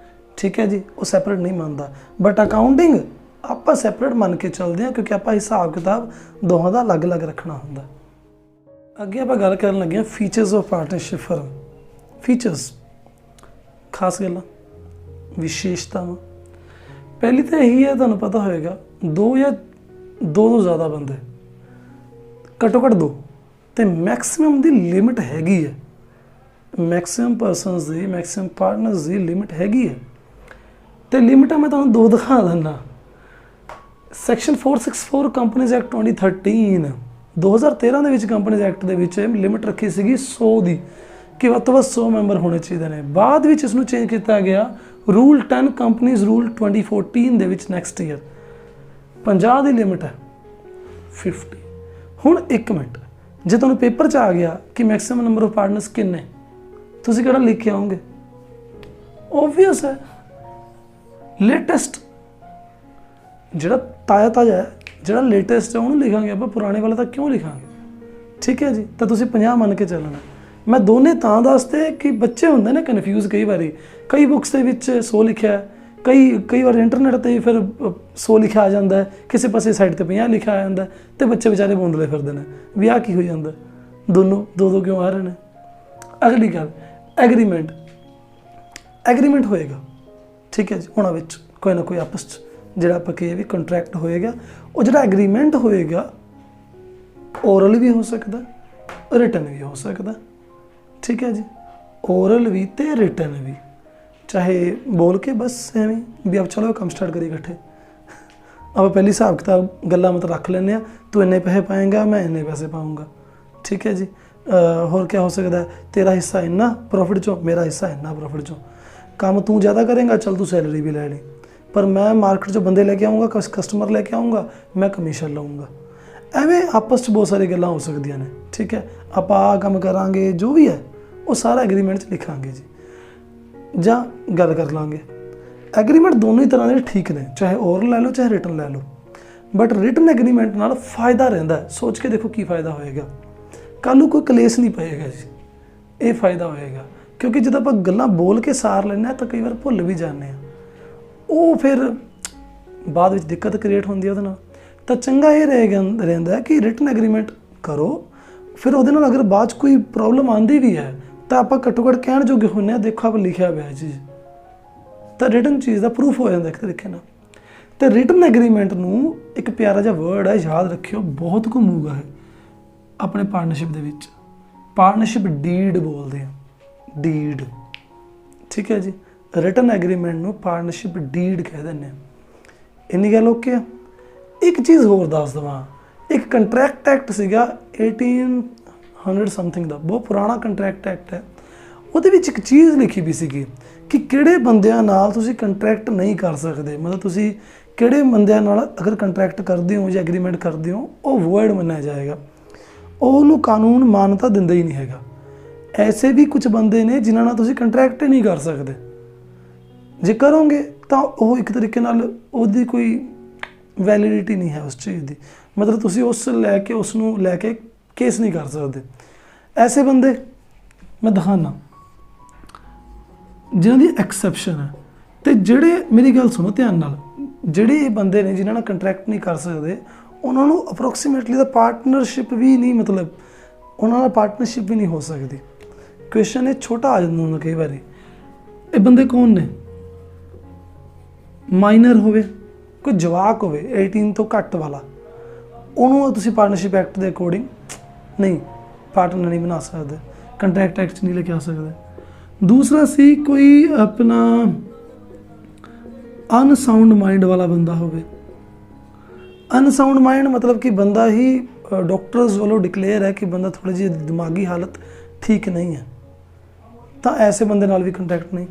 ਠੀਕ ਹੈ ਜੀ, ਉਹ ਸੈਪਰੇਟ ਨਹੀਂ ਮੰਨਦਾ। ਬਟ ਅਕਾਊਂਟਿੰਗ ਆਪਾਂ ਸੈਪਰੇਟ ਮੰਨ ਕੇ ਚੱਲਦੇ ਹਾਂ, ਕਿਉਂਕਿ ਆਪਾਂ ਹਿਸਾਬ ਕਿਤਾਬ ਦੋਹਾਂ ਦਾ ਅਲੱਗ-ਅਲੱਗ ਰੱਖਣਾ ਹੁੰਦਾ। ਅੱਗੇ ਆਪਾਂ ਗੱਲ ਕਰਨ ਲੱਗੇ ਹਾਂ features of partnership firm. Features, ਖਾਸ ਗੱਲਾਂ, ਵਿਸ਼ੇਸ਼ਤਾਵਾਂ। ਪਹਿਲੀ ਤਾਂ ਇਹੀ ਹੈ, ਤੁਹਾਨੂੰ ਪਤਾ ਹੋਏਗਾ, ਦੋ ਜਾਂ ਦੋ ਤੋਂ ਜ਼ਿਆਦਾ ਬੰਦੇ, ਘੱਟੋ ਘੱਟ ਦੋ, ਤੇ ਮੈਕਸਿਮਮ ਦੀ ਲਿਮਿਟ ਹੈਗੀ ਹੈ। ਮੈਕਸਿਮਮ ਪਰਸਨਸ ਦੀ, ਮੈਕਸਿਮਮ ਪਾਰਟਨਰਸ ਦੀ ਲਿਮਿਟ ਹੈਗੀ ਹੈ। ਤੇ ਲਿਮਿਟਾਂ ਮੈਂ ਤੁਹਾਨੂੰ ਦੋ ਦਿਖਾ ਦਿੰਦਾ। ਸੈਕਸ਼ਨ 464 ਕੰਪਨੀਜ਼ ਐਕਟ 2013, 2013 ਦੇ ਵਿੱਚ ਕੰਪਨੀਜ਼ ਐਕਟ ਦੇ ਵਿੱਚ ਲਿਮਿਟ ਰੱਖੀ ਸੀਗੀ 100 ਦੀ, ਕਿ ਵੱਧ ਤੋਂ ਵੱਧ 100 ਮੈਂਬਰ ਹੋਣੇ ਚਾਹੀਦੇ ਨੇ। ਬਾਅਦ ਵਿੱਚ ਇਸ ਨੂੰ ਚੇਂਜ ਕੀਤਾ ਗਿਆ, ਰੂਲ 10 ਕੰਪਨੀਜ਼ ਰੂਲ 2014 ਦੇ ਵਿੱਚ ਨੈਕਸਟ ਈਅਰ 50 ਦੀ ਲਿਮਿਟ ਹੈ, 50। ਹੁਣ ਇੱਕ ਮਿੰਟ, ਜੇ ਤੁਹਾਨੂੰ ਪੇਪਰ 'ਚ ਆ ਗਿਆ ਕਿ ਮੈਕਸਿਮਮ ਨੰਬਰ ਆਫ ਪਾਰਟਨਰਸ ਕਿੰਨੇ, ਤੁਸੀਂ ਕਿਹੜਾ ਲਿਖ ਕੇ ਆਓਗੇ? ਓਬਵੀਅਸ ਹੈ, ਲੇਟੈਸਟ, ਜਿਹੜਾ ਤਾਜ਼ਾ ਹੈ, ਜਿਹੜਾ ਲੇਟੈਸਟ ਹੈ, ਉਹਨੂੰ ਲਿਖਾਂਗੇ ਆਪਾਂ, ਪੁਰਾਣੇ ਵਾਲਾ ਤਾਂ ਕਿਉਂ ਲਿਖਾਂਗੇ? ਠੀਕ ਹੈ ਜੀ। ਤਾਂ ਤੁਸੀਂ 50 ਮੰਨ ਕੇ ਚੱਲਣਾ। ਮੈਂ ਦੋਨੇ ਤਾਂ ਦੱਸਦੇ ਕਿ ਬੱਚੇ ਹੁੰਦੇ ਨੇ ਕਨਫਿਊਜ਼ ਕਈ ਵਾਰੀ, ਕਈ ਬੁੱਕਸ ਦੇ ਵਿੱਚ 100 ਲਿਖਿਆ, ਕਈ ਵਾਰ ਇੰਟਰਨੈਟ 'ਤੇ ਫਿਰ 100 ਲਿਖਿਆ ਆ ਜਾਂਦਾ, ਕਿਸੇ ਪਾਸੇ ਸਾਈਡ 'ਤੇ 50 ਲਿਖਿਆ ਆ ਜਾਂਦਾ, ਅਤੇ ਬੱਚੇ ਵਿਚਾਰੇ ਬੋਂਦਲੇ ਫਿਰਦੇ ਨੇ ਵੀ ਆਹ ਕੀ ਹੋ ਜਾਂਦਾ, ਦੋਨੋਂ ਦੋ ਕਿਉਂ ਆ ਰਹੇ ਨੇ। ਅਗਲੀ ਗੱਲ, ਐਗਰੀਮੈਂਟ ਹੋਏਗਾ। ਠੀਕ ਹੈ ਜੀ, ਉਹਨਾਂ ਵਿੱਚ ਕੋਈ ਨਾ ਕੋਈ ਆਪਸ 'ਚ ਜਿਹੜਾ ਆਪਾਂ ਕਹੀਏ ਵੀ ਕੰਟਰੈਕਟ ਹੋਏਗਾ। ਉਹ ਜਿਹੜਾ ਐਗਰੀਮੈਂਟ ਹੋਏਗਾ, ਓਰਲ ਵੀ ਹੋ ਸਕਦਾ, ਰਿਟਨ ਵੀ ਹੋ ਸਕਦਾ। ਠੀਕ ਹੈ ਜੀ, ਓਰਲ ਵੀ ਅਤੇ ਰਿਟਨ ਵੀ, ਚਾਹੇ ਬੋਲ ਕੇ ਬਸ ਐਵੇਂ ਵੀ ਆਪ ਚਲੋ ਕੰਮ ਸਟਾਰਟ ਕਰੀਏ ਇਕੱਠੇ, ਆਪਾਂ ਪਹਿਲੀ ਹਿਸਾਬ ਕਿਤਾਬ ਗੱਲਾਂ ਮਤਲਬ ਰੱਖ ਲੈਂਦੇ ਹਾਂ, ਤੂੰ ਇੰਨੇ ਪੈਸੇ ਪਾਏਂਗਾ, ਮੈਂ ਇੰਨੇ ਪੈਸੇ ਪਾਊਂਗਾ। ਠੀਕ ਹੈ ਜੀ। ਹੋਰ ਕਿਆ ਹੋ ਸਕਦਾ, ਤੇਰਾ ਹਿੱਸਾ ਇੰਨਾ ਪ੍ਰੋਫਿਟ 'ਚੋਂ, ਮੇਰਾ ਹਿੱਸਾ ਇੰਨਾ ਪ੍ਰੋਫਿਟ 'ਚੋਂ। ਕੰਮ ਤੂੰ ਜ਼ਿਆਦਾ ਕਰੇਂਗਾ, ਚੱਲ ਤੂੰ ਸੈਲਰੀ ਵੀ ਲੈ ਲਈ, ਪਰ ਮੈਂ ਮਾਰਕੀਟ 'ਚੋਂ ਬੰਦੇ ਲੈ ਕੇ ਆਊਂਗਾ, ਕਸਟਮਰ ਲੈ ਕੇ ਆਊਂਗਾ, ਮੈਂ ਕਮਿਸ਼ਨ ਲਊਂਗਾ। ਐਵੇਂ ਆਪਸ 'ਚ ਬਹੁਤ ਸਾਰੀ ਗੱਲਾਂ ਹੋ ਸਕਦੀਆਂ ਨੇ। ਠੀਕ ਹੈ, ਆਪਾਂ ਆਹ ਕੰਮ ਕਰਾਂਗੇ, ਜੋ ਵੀ ਹੈ ਉਹ ਸਾਰਾ ਐਗਰੀਮੈਂਟ 'ਚ ਲਿਖਾਂਗੇ ਜੀ, ਜਾਂ ਗੱਲ ਕਰ ਲਾਂਗੇ। ਐਗਰੀਮੈਂਟ ਦੋਨੋਂ ਹੀ ਤਰ੍ਹਾਂ ਦੇ ਠੀਕ ਨੇ, ਚਾਹੇ ਓਰਲ ਲੈ ਲਓ, ਚਾਹੇ ਰਿਟਨ ਲੈ ਲਓ। ਬਟ ਰਿਟਨ ਐਗਰੀਮੈਂਟ ਨਾਲ ਫਾਇਦਾ ਰਹਿੰਦਾ। ਸੋਚ ਕੇ ਦੇਖੋ ਕੀ ਫਾਇਦਾ ਹੋਏਗਾ। ਕੱਲ੍ਹ ਨੂੰ ਕੋਈ ਕਲੇਸ਼ ਨਹੀਂ ਪਏਗਾ ਜੀ, ਇਹ ਫਾਇਦਾ ਹੋਏਗਾ। ਕਿਉਂਕਿ ਜਦੋਂ ਆਪਾਂ ਗੱਲਾਂ ਬੋਲ ਕੇ ਸਾਰ ਲੈਂਦੇ ਹਾਂ ਤਾਂ ਕਈ ਵਾਰ ਭੁੱਲ ਵੀ ਜਾਂਦੇ ਹਾਂ, ਉਹ ਫਿਰ ਬਾਅਦ ਵਿੱਚ ਦਿੱਕਤ ਕ੍ਰੀਏਟ ਹੁੰਦੀ ਹੈ ਉਹਦੇ ਨਾਲ। ਤਾਂ ਚੰਗਾ ਇਹ ਰਹਿੰਦਾ ਕਿ ਰਿਟਨ ਐਗਰੀਮੈਂਟ ਕਰੋ, ਫਿਰ ਉਹਦੇ ਨਾਲ ਅਗਰ ਬਾਅਦ 'ਚ ਕੋਈ ਪ੍ਰੋਬਲਮ ਆਉਂਦੀ ਵੀ ਹੈ ਤਾਂ ਆਪਾਂ ਘੱਟੋ ਘੱਟ ਕਹਿਣ ਜੋਗੇ ਹੁੰਦੇ ਹਾਂ, ਦੇਖੋ ਆਪਾਂ ਲਿਖਿਆ ਹੋਇਆ ਚੀਜ਼, ਤਾਂ ਰਿਟਨ ਚੀਜ਼ ਦਾ ਪ੍ਰੂਫ ਹੋ ਜਾਂਦਾ ਇੱਕ ਤਰੀਕੇ ਨਾਲ। ਤੇ ਰਿਟਨ ਐਗਰੀਮੈਂਟ ਨੂੰ ਇੱਕ ਪਿਆਰਾ ਜਿਹਾ ਵਰਡ ਹੈ, ਯਾਦ ਰੱਖਿਓ, ਬਹੁਤ ਘੁੰਮੂਗਾ ਇਹ ਆਪਣੇ ਪਾਰਟਨਰਸ਼ਿਪ ਦੇ ਵਿੱਚ। ਪਾਰਟਨਰਸ਼ਿਪ ਡੀਡ ਬੋਲਦੇ ਆ, ਡੀਡ, ਠੀਕ ਹੈ ਜੀ। ਰਿਟਨ ਐਗਰੀਮੈਂਟ ਨੂੰ ਪਾਰਟਨਰਸ਼ਿਪ ਡੀਡ ਕਹਿ ਦਿੰਦੇ ਆ। ਇੰਨੀ ਗੱਲ ਓਕੇ ਆ। ਇੱਕ ਚੀਜ਼ ਹੋਰ ਦੱਸ ਦੇਵਾਂ, ਇੱਕ ਕੰਟਰੈਕਟ ਐਕਟ ਸੀਗਾ 1800 ਸਮਥਿੰਗ ਦਾ, ਬਹੁਤ ਪੁਰਾਣਾ ਕੰਟਰੈਕਟ ਐਕਟ ਹੈ। ਉਹਦੇ ਵਿੱਚ ਇੱਕ ਚੀਜ਼ ਲਿਖੀ ਵੀ ਸੀਗੀ ਕਿ ਕਿਹੜੇ ਬੰਦਿਆਂ ਨਾਲ ਤੁਸੀਂ ਕੰਟਰੈਕਟ ਨਹੀਂ ਕਰ ਸਕਦੇ, ਮਤਲਬ ਤੁਸੀਂ ਕਿਹੜੇ ਬੰਦਿਆਂ ਨਾਲ ਅਗਰ ਕੰਟਰੈਕਟ ਕਰਦੇ ਹੋ ਜਾਂ ਐਗਰੀਮੈਂਟ ਕਰਦੇ ਹੋ ਉਹ ਵੋਇਡ ਮੰਨਿਆ ਜਾਏਗਾ, ਉਹਨੂੰ ਕਾਨੂੰਨ ਮਾਨਤਾ ਦਿੰਦਾ ਹੀ ਨਹੀਂ ਹੈਗਾ। ਐਸੇ ਵੀ ਕੁਝ ਬੰਦੇ ਨੇ ਜਿਨ੍ਹਾਂ ਨਾਲ ਤੁਸੀਂ ਕੰਟਰੈਕਟ ਹੀ ਨਹੀਂ ਕਰ ਸਕਦੇ, ਜੇ ਕਰੋਗੇ ਤਾਂ ਉਹ ਇੱਕ ਤਰੀਕੇ ਨਾਲ ਉਹਦੀ ਕੋਈ ਵੈਲਿਡਿਟੀ ਨਹੀਂ ਹੈ ਉਸ ਚੀਜ਼ ਦੀ, ਮਤਲਬ ਤੁਸੀਂ ਉਸ ਨੂੰ ਲੈ ਕੇ ਕੇਸ ਨਹੀਂ ਕਰ ਸਕਦੇ। ਐਸੇ ਬੰਦੇ ਮੈਂ ਦਿਖਾਨਾ ਜਿਨ੍ਹਾਂ ਦੀ ਐਕਸੈਪਸ਼ਨ ਹੈ। ਤੇ ਜਿਹੜੇ, ਮੇਰੀ ਗੱਲ ਸੁਣੋ ਧਿਆਨ ਨਾਲ, ਜਿਹੜੇ ਇਹ ਬੰਦੇ ਨੇ ਜਿਨ੍ਹਾਂ ਨਾਲ ਕੰਟਰੈਕਟ ਨਹੀਂ ਕਰ ਸਕਦੇ ਉਹਨਾਂ ਨੂੰ ਅਪਰੋਕਸੀਮੇਟਲੀ ਦਾ ਪਾਰਟਨਰਸ਼ਿਪ ਵੀ ਨਹੀਂ, ਮਤਲਬ ਉਹਨਾਂ ਨਾਲ ਪਾਰਟਨਰਸ਼ਿਪ ਵੀ ਨਹੀਂ ਹੋ ਸਕਦੀ। ਕੁਐਸਚਨ ਇਹ ਛੋਟਾ ਆ ਜਾਂਦਾ ਹੁੰਦਾ ਕਈ ਵਾਰੀ, ਇਹ ਬੰਦੇ ਕੌਣ ਨੇ? ਮਾਈਨਰ ਹੋਵੇ, ਕੋਈ ਜਵਾਕ ਹੋਵੇ 18 ਤੋਂ ਘੱਟ ਵਾਲਾ, ਉਹਨੂੰ ਤੁਸੀਂ ਪਾਰਟਨਰਸ਼ਿਪ ਐਕਟ ਦੇ ਅਕੋਰਡਿੰਗ ਨਹੀਂ ਪਾਰਟਨਰ ਨਹੀਂ ਬਣਾ ਸਕਦੇ, ਕੰਟਰੈਕਟ ਐਕਟ 'ਚ ਨਹੀਂ ਲੈ ਕੇ ਆ ਸਕਦੇ। ਦੂਸਰਾ ਸੀ ਕੋਈ ਆਪਣਾ ਅਨਸਾਊਂਡ ਮਾਈਂਡ ਵਾਲਾ ਬੰਦਾ ਹੋਵੇ। ਅਨਸਾਊਂਡ ਮਾਈਂਡ ਮਤਲਬ ਕਿ ਬੰਦਾ ਹੀ ਡਾਕਟਰਸ ਵੱਲੋਂ ਡਿਕਲੇਅਰ ਹੈ ਕਿ ਬੰਦਾ ਥੋੜ੍ਹੀ ਜਿਹੀ ਦਿਮਾਗੀ ਹਾਲਤ ਠੀਕ ਨਹੀਂ ਹੈ, ਤਾਂ ਐਸੇ ਬੰਦੇ ਨਾਲ ਵੀ ਕੰਟਰੈਕਟ ਨਹੀਂ।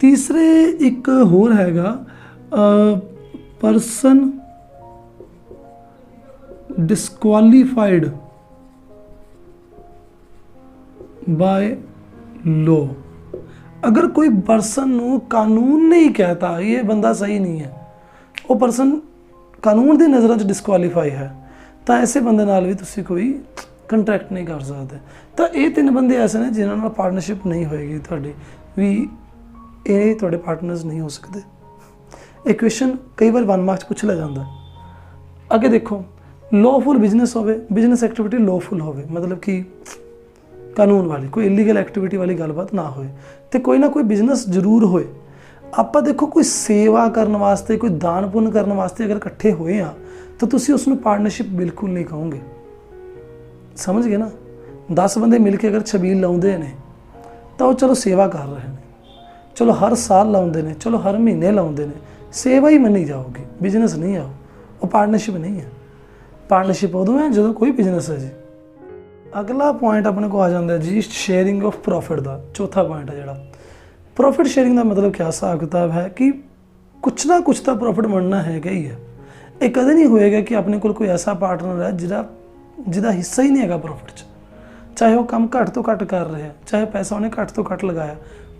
ਤੀਸਰੇ ਇੱਕ ਹੋਰ ਹੈਗਾ ਪਰਸਨ ਡਿਸਕੁਆਲੀਫਾਈਡ ਬਾय ਲੋ। अगर कोई पर्सन कानून नहीं कहता ये बंदा सही नहीं है, वो पर्सन कानून की नज़रों डिसकुआलीफाई है, तो ऐसे बंदे नाल भी तुसी कोई कंट्रैक्ट नहीं कर सकते। तो ये 3 बंदे ऐसे ने जिन्हां नाल पार्टनरशिप नहीं होएगी तुहाडी, भी ये तुहाडे पार्टनर्स नहीं हो सकते। एक क्वेश्चन कई बार 1 मार्क्स पूछ लिया जाता है। अगे देखो, लॉफुल बिजनेस होवे, बिजनेस एक्टिविटी लॉफुल होवे, मतलब कि ਕਾਨੂੰਨ ਵਾਲੀ, ਕੋਈ ਇਲੀਗਲ ਐਕਟੀਵਿਟੀ ਵਾਲੀ ਗੱਲਬਾਤ ਨਾ ਹੋਏ, ਤੇ ਕੋਈ ਨਾ ਕੋਈ ਬਿਜ਼ਨਸ ਜ਼ਰੂਰ ਹੋਏ। ਆਪਾਂ ਦੇਖੋ ਕੋਈ ਸੇਵਾ ਕਰਨ ਵਾਸਤੇ, ਕੋਈ ਦਾਨ ਪੁੰਨ ਕਰਨ ਵਾਸਤੇ ਅਗਰ ਇਕੱਠੇ ਹੋਏ ਆ ਤਾਂ ਤੁਸੀਂ ਉਸ ਨੂੰ ਪਾਰਟਨਰਸ਼ਿਪ ਬਿਲਕੁਲ ਨਹੀਂ ਕਹੋਗੇ, ਸਮਝ ਗਏ ਨਾ। 10 ਬੰਦੇ ਮਿਲ ਕੇ ਅਗਰ ਛਬੀਲ ਲਾਉਂਦੇ ਨੇ ਤਾਂ ਉਹ ਚਲੋ ਸੇਵਾ ਕਰ ਰਹੇ ਨੇ, ਚਲੋ ਹਰ ਸਾਲ ਲਾਉਂਦੇ ਨੇ, ਚਲੋ ਹਰ ਮਹੀਨੇ ਲਾਉਂਦੇ ਨੇ, ਸੇਵਾ ਹੀ ਮੰਨੀ ਜਾਊਗੀ, ਬਿਜ਼ਨਸ ਨਹੀਂ ਆ ਉਹ ਪਾਰਟਨਰਸ਼ਿਪ ਨਹੀਂ ਹੈ। ਪਾਰਟਨਰਸ਼ਿਪ ਉਦੋਂ ਹੈ ਜਦੋਂ ਕੋਈ ਬਿਜ਼ਨਸ ਹੈ ਜੀ। ਅਗਲਾ ਪੁਆਇੰਟ ਆਪਣੇ ਕੋਲ ਆ ਜਾਂਦਾ ਜੀ ਸ਼ੇਅਰਿੰਗ ਆਫ ਪ੍ਰੋਫਿਟ ਦਾ। ਚੌਥਾ ਪੁਆਇੰਟ ਹੈ ਜਿਹੜਾ ਪ੍ਰੋਫਿਟ ਸ਼ੇਅਰਿੰਗ ਦਾ ਮਤਲਬ ਕਿਆ ਹਿਸਾਬ ਕਿਤਾਬ ਹੈ ਕਿ ਕੁਛ ਨਾ ਕੁਛ ਤਾਂ ਪ੍ਰੋਫਿਟ ਬਣਨਾ ਹੈਗਾ ਹੀ ਹੈ। ਇਹ ਕਦੇ ਨਹੀਂ ਹੋਏਗਾ ਕਿ ਆਪਣੇ ਕੋਲ ਕੋਈ ਐਸਾ ਪਾਰਟਨਰ ਹੈ ਜਿਹਦਾ ਹਿੱਸਾ ਹੀ ਨਹੀਂ ਹੈਗਾ ਪ੍ਰੋਫਿਟ 'ਚ, ਚਾਹੇ ਉਹ ਕੰਮ ਘੱਟ ਤੋਂ ਘੱਟ ਕਰ ਰਿਹਾ, ਚਾਹੇ ਪੈਸਾ ਉਹਨੇ ਘੱਟ ਤੋਂ ਘੱਟ ਲਗਾਇਆ,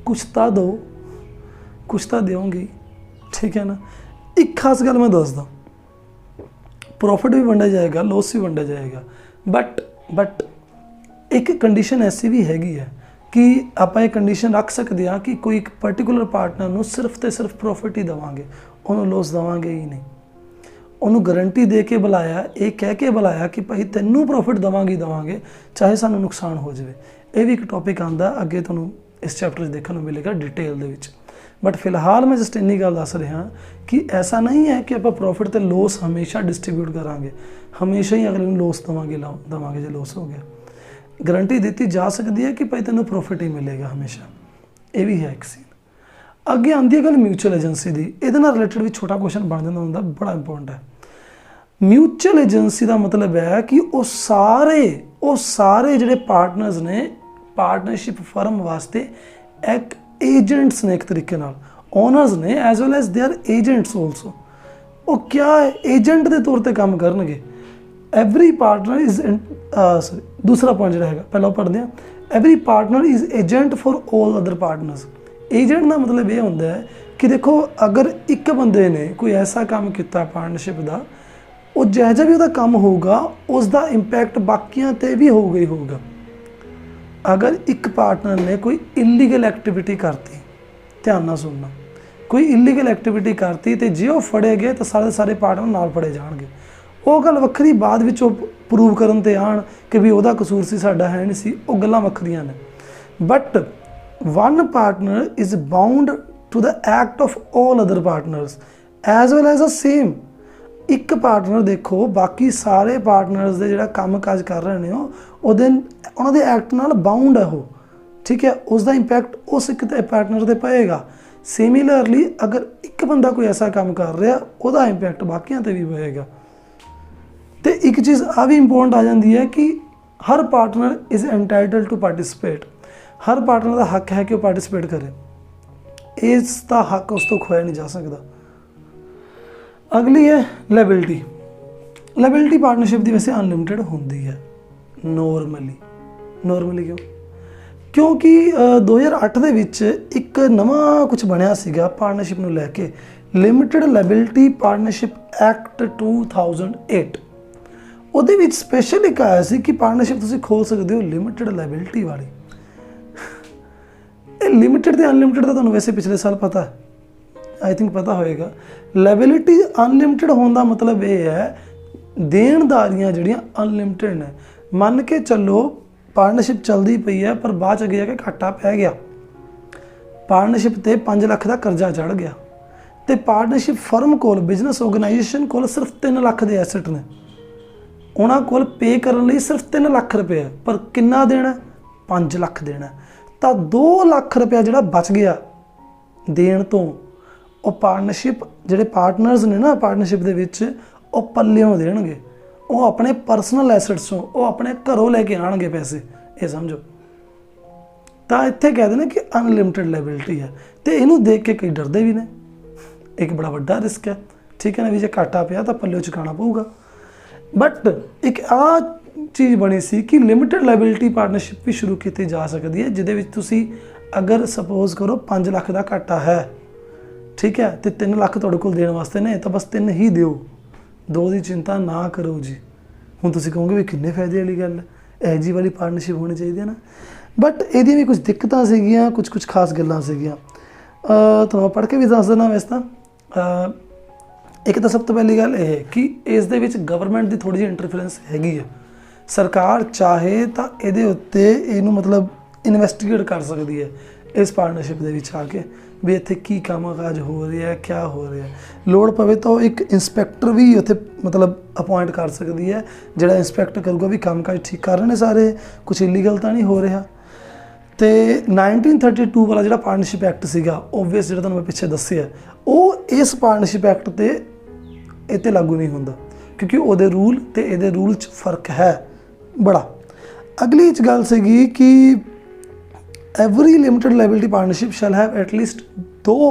ਕੁਛ ਤਾਂ ਦਿਓ, ਕੁਛ ਤਾਂ ਦਿਓਗੇ, ਠੀਕ ਹੈ ਨਾ। ਇੱਕ ਖਾਸ ਗੱਲ ਮੈਂ ਦੱਸਦਾ, ਪ੍ਰੋਫਿਟ ਵੀ ਵੰਡਿਆ ਜਾਏਗਾ, ਲੋਸ ਵੀ ਵੰਡਿਆ ਜਾਏਗਾ, ਬਟ ਇੱਕ ਕੰਡੀਸ਼ਨ ਐਸੀ ਵੀ ਹੈਗੀ ਹੈ ਕਿ ਆਪਾਂ ਇਹ ਕੰਡੀਸ਼ਨ ਰੱਖ ਸਕਦੇ ਹਾਂ ਕਿ ਕੋਈ ਇੱਕ ਪਰਟੀਕੂਲਰ ਪਾਰਟਨਰ ਨੂੰ ਸਿਰਫ ਤੇ ਸਿਰਫ ਪ੍ਰੋਫਿਟ ਹੀ ਦੇਵਾਂਗੇ, ਉਹਨੂੰ ਲੋਸ ਦੇਵਾਂਗੇ ਹੀ ਨਹੀਂ। ਉਹਨੂੰ ਗਰੰਟੀ ਦੇ ਕੇ ਬੁਲਾਇਆ, ਇਹ ਕਹਿ ਕੇ ਬੁਲਾਇਆ ਕਿ ਭਾਈ ਤੈਨੂੰ ਪ੍ਰੋਫਿਟ ਦੇਵਾਂਗੇ ਚਾਹੇ ਸਾਨੂੰ ਨੁਕਸਾਨ ਹੋ ਜਾਵੇ। ਇਹ ਵੀ ਇੱਕ ਟੌਪਿਕ ਆਉਂਦਾ ਅੱਗੇ, ਤੁਹਾਨੂੰ ਇਸ ਚੈਪਟਰ 'ਚ ਦੇਖਣ ਨੂੰ ਮਿਲੇਗਾ ਡਿਟੇਲ ਦੇ ਵਿੱਚ। ਬਟ ਫਿਲਹਾਲ ਮੈਂ ਜਸਟ ਇੰਨੀ ਗੱਲ ਦੱਸ ਰਿਹਾ ਕਿ ਐਸਾ ਨਹੀਂ ਹੈ ਕਿ ਆਪਾਂ ਪ੍ਰੋਫਿਟ ਤੇ ਲੋਸ ਹਮੇਸ਼ਾ ਡਿਸਟਰੀਬਿਊਟ ਕਰਾਂਗੇ, ਹਮੇਸ਼ਾ ਹੀ ਅਗਲੇ ਨੂੰ ਲੋਸ ਦੇਵਾਂਗੇ ਜੇ ਲੋਸ ਹੋ ਗਿਆ। ਗਰੰਟੀ ਦਿੱਤੀ ਜਾ ਸਕਦੀ ਹੈ ਕਿ ਭਾਈ ਤੈਨੂੰ ਪ੍ਰੋਫਿਟ ਹੀ ਮਿਲੇਗਾ ਹਮੇਸ਼ਾ, ਇਹ ਵੀ ਹੈ ਇੱਕ ਸੀਨ। ਅੱਗੇ ਆਉਂਦੀ ਹੈ ਗੱਲ ਮਿਊਚੁਅਲ ਏਜੰਸੀ ਦੀ। ਇਹਦੇ ਨਾਲ ਰਿਲੇਟਡ ਵੀ ਛੋਟਾ ਕੁਐਸਚਨ ਬਣ ਜਾਂਦਾ ਹੁੰਦਾ, ਬੜਾ ਇੰਪੋਰਟੈਂਟ ਹੈ। ਮਿਊਚੁਅਲ ਏਜੰਸੀ ਦਾ ਮਤਲਬ ਹੈ ਕਿ ਉਹ ਸਾਰੇ ਜਿਹੜੇ ਪਾਰਟਨਰਸ ਨੇ ਪਾਰਟਨਰਸ਼ਿਪ ਫਰਮ ਵਾਸਤੇ ਇੱਕ ਏਜੰਟਸ ਨੇ, ਇੱਕ ਤਰੀਕੇ ਨਾਲ ਓਨਰਸ ਨੇ, as well as they are agents also. ਉਹ ਕਿਆ ਹੈ, ਏਜੰਟ ਦੇ ਤੌਰ 'ਤੇ ਕੰਮ ਕਰਨਗੇ। ਐਵਰੀ ਪਾਰਟਨਰ ਇਜ਼ ਦੂਸਰਾ ਪੁਆਇੰਟ ਜਿਹੜਾ ਹੈਗਾ ਪਹਿਲਾਂ ਉਹ ਪੜ੍ਹਦੇ ਹਾਂ, every partner is agent for all other partners. Agent ਦਾ ਮਤਲਬ ਇਹ ਹੁੰਦਾ ਹੈ ਕਿ ਦੇਖੋ ਅਗਰ ਇੱਕ ਬੰਦੇ ਨੇ ਕੋਈ ਐਸਾ ਕੰਮ ਕੀਤਾ ਪਾਰਟਨਰਸ਼ਿਪ ਦਾ, ਉਹ ਜਿਹੋ ਜਿਹਾ ਵੀ ਉਹਦਾ ਕੰਮ ਹੋਊਗਾ ਉਸ ਦਾ ਇੰਪੈਕਟ ਬਾਕੀਆਂ 'ਤੇ ਵੀ ਹੋਊਗਾ ਹੀ ਹੋਊਗਾ। ਅਗਰ ਇੱਕ ਪਾਰਟਨਰ ਨੇ ਕੋਈ ਇਲੀਗਲ ਐਕਟੀਵਿਟੀ ਕਰਤੀ, ਧਿਆਨ ਨਾਲ ਸੁਣਨਾ, ਕੋਈ ਇਲੀਗਲ ਐਕਟੀਵਿਟੀ ਕਰਤੀ ਤੇ ਜੇ ਉਹ ਫੜੇ ਗਏ ਤਾਂ ਸਾਰੇ ਪਾਰਟਨਰ ਨਾਲ ਫੜੇ ਜਾਣਗੇ। ਉਹ ਗੱਲ ਵੱਖਰੀ, ਬਾਅਦ ਵਿੱਚ ਉਹ ਪ੍ਰੂਵ ਕਰਨ ਤੇ ਆਣ ਕਿ ਵੀ ਉਹਦਾ ਕਸੂਰ ਸੀ, ਸਾਡਾ ਹੈ ਨਹੀਂ ਸੀ, ਉਹ ਗੱਲਾਂ ਵੱਖਰੀਆਂ ਨੇ। But one partner is bound to the act of all other partners. As well as a same ਇੱਕ ਪਾਰਟਨਰ ਦੇਖੋ ਬਾਕੀ ਸਾਰੇ ਪਾਰਟਨਰਸ ਦੇ ਜਿਹੜਾ ਕੰਮ ਕਾਜ ਕਰ ਰਹੇ ਨੇ ਉਹਦੇ ਉਹਨਾਂ ਦੇ ਐਕਟ ਨਾਲ ਬਾਉਂਡ ਹੈ ਉਹ, ਠੀਕ ਹੈ, ਉਸ ਦਾ ਇੰਪੈਕਟ ਉਸ ਇੱਕ ਪਾਰਟਨਰ 'ਤੇ ਪਏਗਾ। ਸਿਮਿਲਰਲੀ ਅਗਰ ਇੱਕ ਬੰਦਾ ਕੋਈ ਐਸਾ ਕੰਮ ਕਰ ਰਿਹਾ ਉਹਦਾ ਇੰਪੈਕਟ ਬਾਕੀਆਂ 'ਤੇ ਵੀ ਪਏਗਾ। ਤੇ ਇੱਕ ਚੀਜ਼ ਆ ਵੀ ਇੰਪੋਰਟੈਂਟ ਆ ਜਾਂਦੀ ਹੈ ਕਿ ਹਰ partner is entitled to participate. ਹਰ ਪਾਰਟਨਰ ਦਾ ਹੱਕ ਹੈ ਕਿ ਉਹ ਪਾਰਟਿਸਿਪੇਟ ਕਰੇ, ਇਸ ਦਾ ਹੱਕ ਉਸ ਤੋਂ ਖੋਇਆ ਨਹੀਂ ਜਾ ਸਕਦਾ। ਅਗਲੀ ਹੈ ਲਾਇਬਿਲਿਟੀ। ਲਾਇਬਿਲਿਟੀ ਪਾਰਟਨਰਸ਼ਿਪ ਦੀ ਵੈਸੇ ਅਨਲਿਮਿਟਿਡ ਹੁੰਦੀ ਹੈ ਨੋਰਮਲੀ ਕਿਉਂਕਿ 2008 ਦੇ ਵਿੱਚ ਇੱਕ ਨਵਾਂ ਕੁਝ ਬਣਿਆ ਸੀਗਾ ਪਾਰਟਨਰਸ਼ਿਪ ਨੂੰ ਲੈ ਕੇ, ਲਿਮਿਟਿਡ ਲਾਇਬਿਲਿਟੀ ਪਾਰਟਨਰਸ਼ਿਪ ਐਕਟ 2008। ਉਹਦੇ ਵਿੱਚ ਸਪੈਸ਼ਲ ਇੱਕ ਆਇਆ ਸੀ ਕਿ ਪਾਰਟਨਰਸ਼ਿਪ ਤੁਸੀਂ ਖੋਲ ਸਕਦੇ ਹੋ ਲਿਮਿਟਿਡ ਲਾਇਬਿਲਿਟੀ ਵਾਲੀ। ਇਹ ਲਿਮਿਟਿਡ ਤੇ ਅਨਲਿਮਿਟਿਡ ਦਾ ਤੁਹਾਨੂੰ ਵੈਸੇ ਪਿਛਲੇ ਸਾਲ ਪਤਾ ਹੈ, ਆਈ ਥਿੰਕ ਪਤਾ ਹੋਏਗਾ। ਲਾਇਬਿਲਿਟੀ ਅਨਲਿਮਿਟਿਡ ਹੋਣ ਦਾ ਮਤਲਬ ਇਹ ਹੈ ਦੇਣਦਾਰੀਆਂ ਜਿਹੜੀਆਂ ਅਨਲਿਮਿਟਿਡ ਨੇ। ਮੰਨ ਕੇ ਚੱਲੋ ਪਾਰਟਨਰਸ਼ਿਪ ਚੱਲਦੀ ਪਈ ਹੈ ਪਰ ਬਾਅਦ 'ਚ ਅੱਗੇ ਜਾ ਕੇ ਘਾਟਾ ਪੈ ਗਿਆ, ਪਾਰਟਨਰਸ਼ਿਪ 'ਤੇ 5 ਲੱਖ ਦਾ ਕਰਜ਼ਾ ਚੜ੍ਹ ਗਿਆ ਅਤੇ ਪਾਰਟਨਰਸ਼ਿਪ ਫਰਮ ਕੋਲ, ਬਿਜ਼ਨਸ ਆਰਗੇਨਾਈਜੇਸ਼ਨ ਕੋਲ ਸਿਰਫ 3 ਲੱਖ ਦੇ ਐਸਟ ਨੇ। ਉਹਨਾਂ ਕੋਲ ਪੇ ਕਰਨ ਲਈ ਸਿਰਫ 3 ਲੱਖ ਰੁਪਏ ਹੈ, ਪਰ ਕਿੰਨਾ ਦੇਣਾ? 5 ਲੱਖ ਦੇਣਾ। ਤਾਂ 2 ਲੱਖ ਰੁਪਇਆ ਜਿਹੜਾ ਬਚ ਗਿਆ ਦੇਣ ਤੋਂ, ਉਹ ਪਾਰਟਨਰਸ਼ਿਪ ਜਿਹੜੇ ਪਾਰਟਨਰਸ ਨੇ ਨਾ ਪਾਰਟਨਰਸ਼ਿਪ ਦੇ ਵਿੱਚ, ਉਹ ਪੱਲਿਓਂ ਦੇਣਗੇ। ਉਹ ਆਪਣੇ ਪਰਸਨਲ ਐਸਟਸ ਤੋਂ, ਉਹ ਆਪਣੇ ਘਰੋਂ ਲੈ ਕੇ ਆਉਣਗੇ ਪੈਸੇ, ਇਹ ਸਮਝੋ। ਤਾਂ ਇੱਥੇ ਕਹਿੰਦੇ ਨੇ ਕਿ ਅਨਲਿਮਿਟਿਡ ਲਾਇਬਿਲਿਟੀ ਹੈ ਅਤੇ ਇਹਨੂੰ ਦੇਖ ਕੇ ਕਈ ਡਰਦੇ ਵੀ ਨੇ। ਇੱਕ ਬੜਾ ਵੱਡਾ ਰਿਸਕ ਹੈ, ਠੀਕ ਹੈ ਨਾ, ਵੀ ਜੇ ਘਾਟਾ ਪਿਆ ਤਾਂ ਪੱਲਿਓ ਚੁਕਾਉਣਾ ਪਊਗਾ। ਬਟ ਇੱਕ ਆਹ ਚੀਜ਼ ਬਣੀ ਸੀ ਕਿ ਲਿਮਿਟਿਡ ਲਾਇਬਿਲਿਟੀ ਪਾਰਟਨਰਸ਼ਿਪ ਵੀ ਸ਼ੁਰੂ ਕੀਤੀ ਜਾ ਸਕਦੀ ਹੈ, ਜਿਹਦੇ ਵਿੱਚ ਤੁਸੀਂ ਅਗਰ ਸਪੋਜ਼ ਕਰੋ 5 ਲੱਖ ਦਾ ਘਾਟਾ ਹੈ, ਠੀਕ ਹੈ, ਅਤੇ 3 ਲੱਖ ਤੁਹਾਡੇ ਕੋਲ ਦੇਣ ਵਾਸਤੇ ਨੇ, ਤਾਂ ਬਸ 3 ਹੀ ਦਿਓ, 2 ਦੀ ਚਿੰਤਾ ਨਾ ਕਰੋ ਜੀ। ਹੁਣ ਤੁਸੀਂ ਕਹੋਗੇ ਵੀ ਕਿੰਨੇ ਫਾਇਦੇ ਵਾਲੀ ਗੱਲ ਹੈ, ਇਹੋ ਜਿਹੀ ਵਾਲੀ ਪਾਰਟਨਰਸ਼ਿਪ ਹੋਣੀ ਚਾਹੀਦੀ ਹੈ ਨਾ। ਬਟ ਇਹਦੀਆਂ ਵੀ ਕੁਝ ਦਿੱਕਤਾਂ ਸੀਗੀਆਂ, ਕੁਝ ਖਾਸ ਗੱਲਾਂ ਸੀਗੀਆਂ। ਤੁਹਾਨੂੰ ਪੜ੍ਹ ਕੇ ਵੀ ਦੱਸ ਦੇਣਾ। ਵੈਸੇ ਤਾਂ ਇੱਕ ਤਾਂ ਸਭ ਤੋਂ ਪਹਿਲੀ ਗੱਲ ਇਹ ਕਿ ਇਸ ਦੇ ਵਿੱਚ ਗਵਰਨਮੈਂਟ ਦੀ ਥੋੜ੍ਹੀ ਜਿਹੀ ਇੰਟਰਫੇਰੈਂਸ ਹੈਗੀ ਹੈ। ਸਰਕਾਰ ਚਾਹੇ ਤਾਂ ਇਹਦੇ ਉੱਤੇ ਇਹਨੂੰ ਮਤਲਬ ਇਨਵੈਸਟੀਗੇਟ ਕਰ ਸਕਦੀ ਹੈ ਇਸ ਪਾਰਟਨਰਸ਼ਿਪ ਦੇ ਵਿੱਚ ਆ ਕੇ, ਵੀ ਇੱਥੇ ਕੀ ਕੰਮ ਕਾਜ ਹੋ ਰਿਹਾ, ਕਿਆ ਹੋ ਰਿਹਾ। ਲੋੜ ਪਵੇ ਤਾਂ ਉਹ ਇੱਕ ਇੰਸਪੈਕਟਰ ਵੀ ਉੱਥੇ ਮਤਲਬ ਅਪੁਆਇੰਟ ਕਰ ਸਕਦੀ ਹੈ, ਜਿਹੜਾ ਇੰਸਪੈਕਟ ਕਰੂਗਾ ਵੀ ਕੰਮ ਕਾਜ ਠੀਕ ਕਰ ਰਹੇ ਨੇ ਸਾਰੇ, ਕੁਛ ਇਲੀਗਲ ਤਾਂ ਨਹੀਂ ਹੋ ਰਿਹਾ। ਅਤੇ 1932 ਵਾਲਾ ਜਿਹੜਾ ਪਾਰਟਨਰਸ਼ਿਪ ਐਕਟ ਸੀਗਾ, ਓਬਵੀਅਸ ਜਿਹੜਾ ਤੁਹਾਨੂੰ ਮੈਂ ਪਿੱਛੇ ਦੱਸਿਆ, ਉਹ ਇਸ ਪਾਰਟਨਰਸ਼ਿਪ ਐਕਟ 'ਤੇ ਇਹ 'ਤੇ ਲਾਗੂ ਨਹੀਂ ਹੁੰਦਾ, ਕਿਉਂਕਿ ਉਹਦੇ ਰੂਲ ਅਤੇ ਇਹਦੇ ਰੂਲ 'ਚ ਫਰਕ ਹੈ ਬੜਾ। ਅਗਲੀ ਗੱਲ ਸੀਗੀ ਕਿ every limited liability partnership shell have at least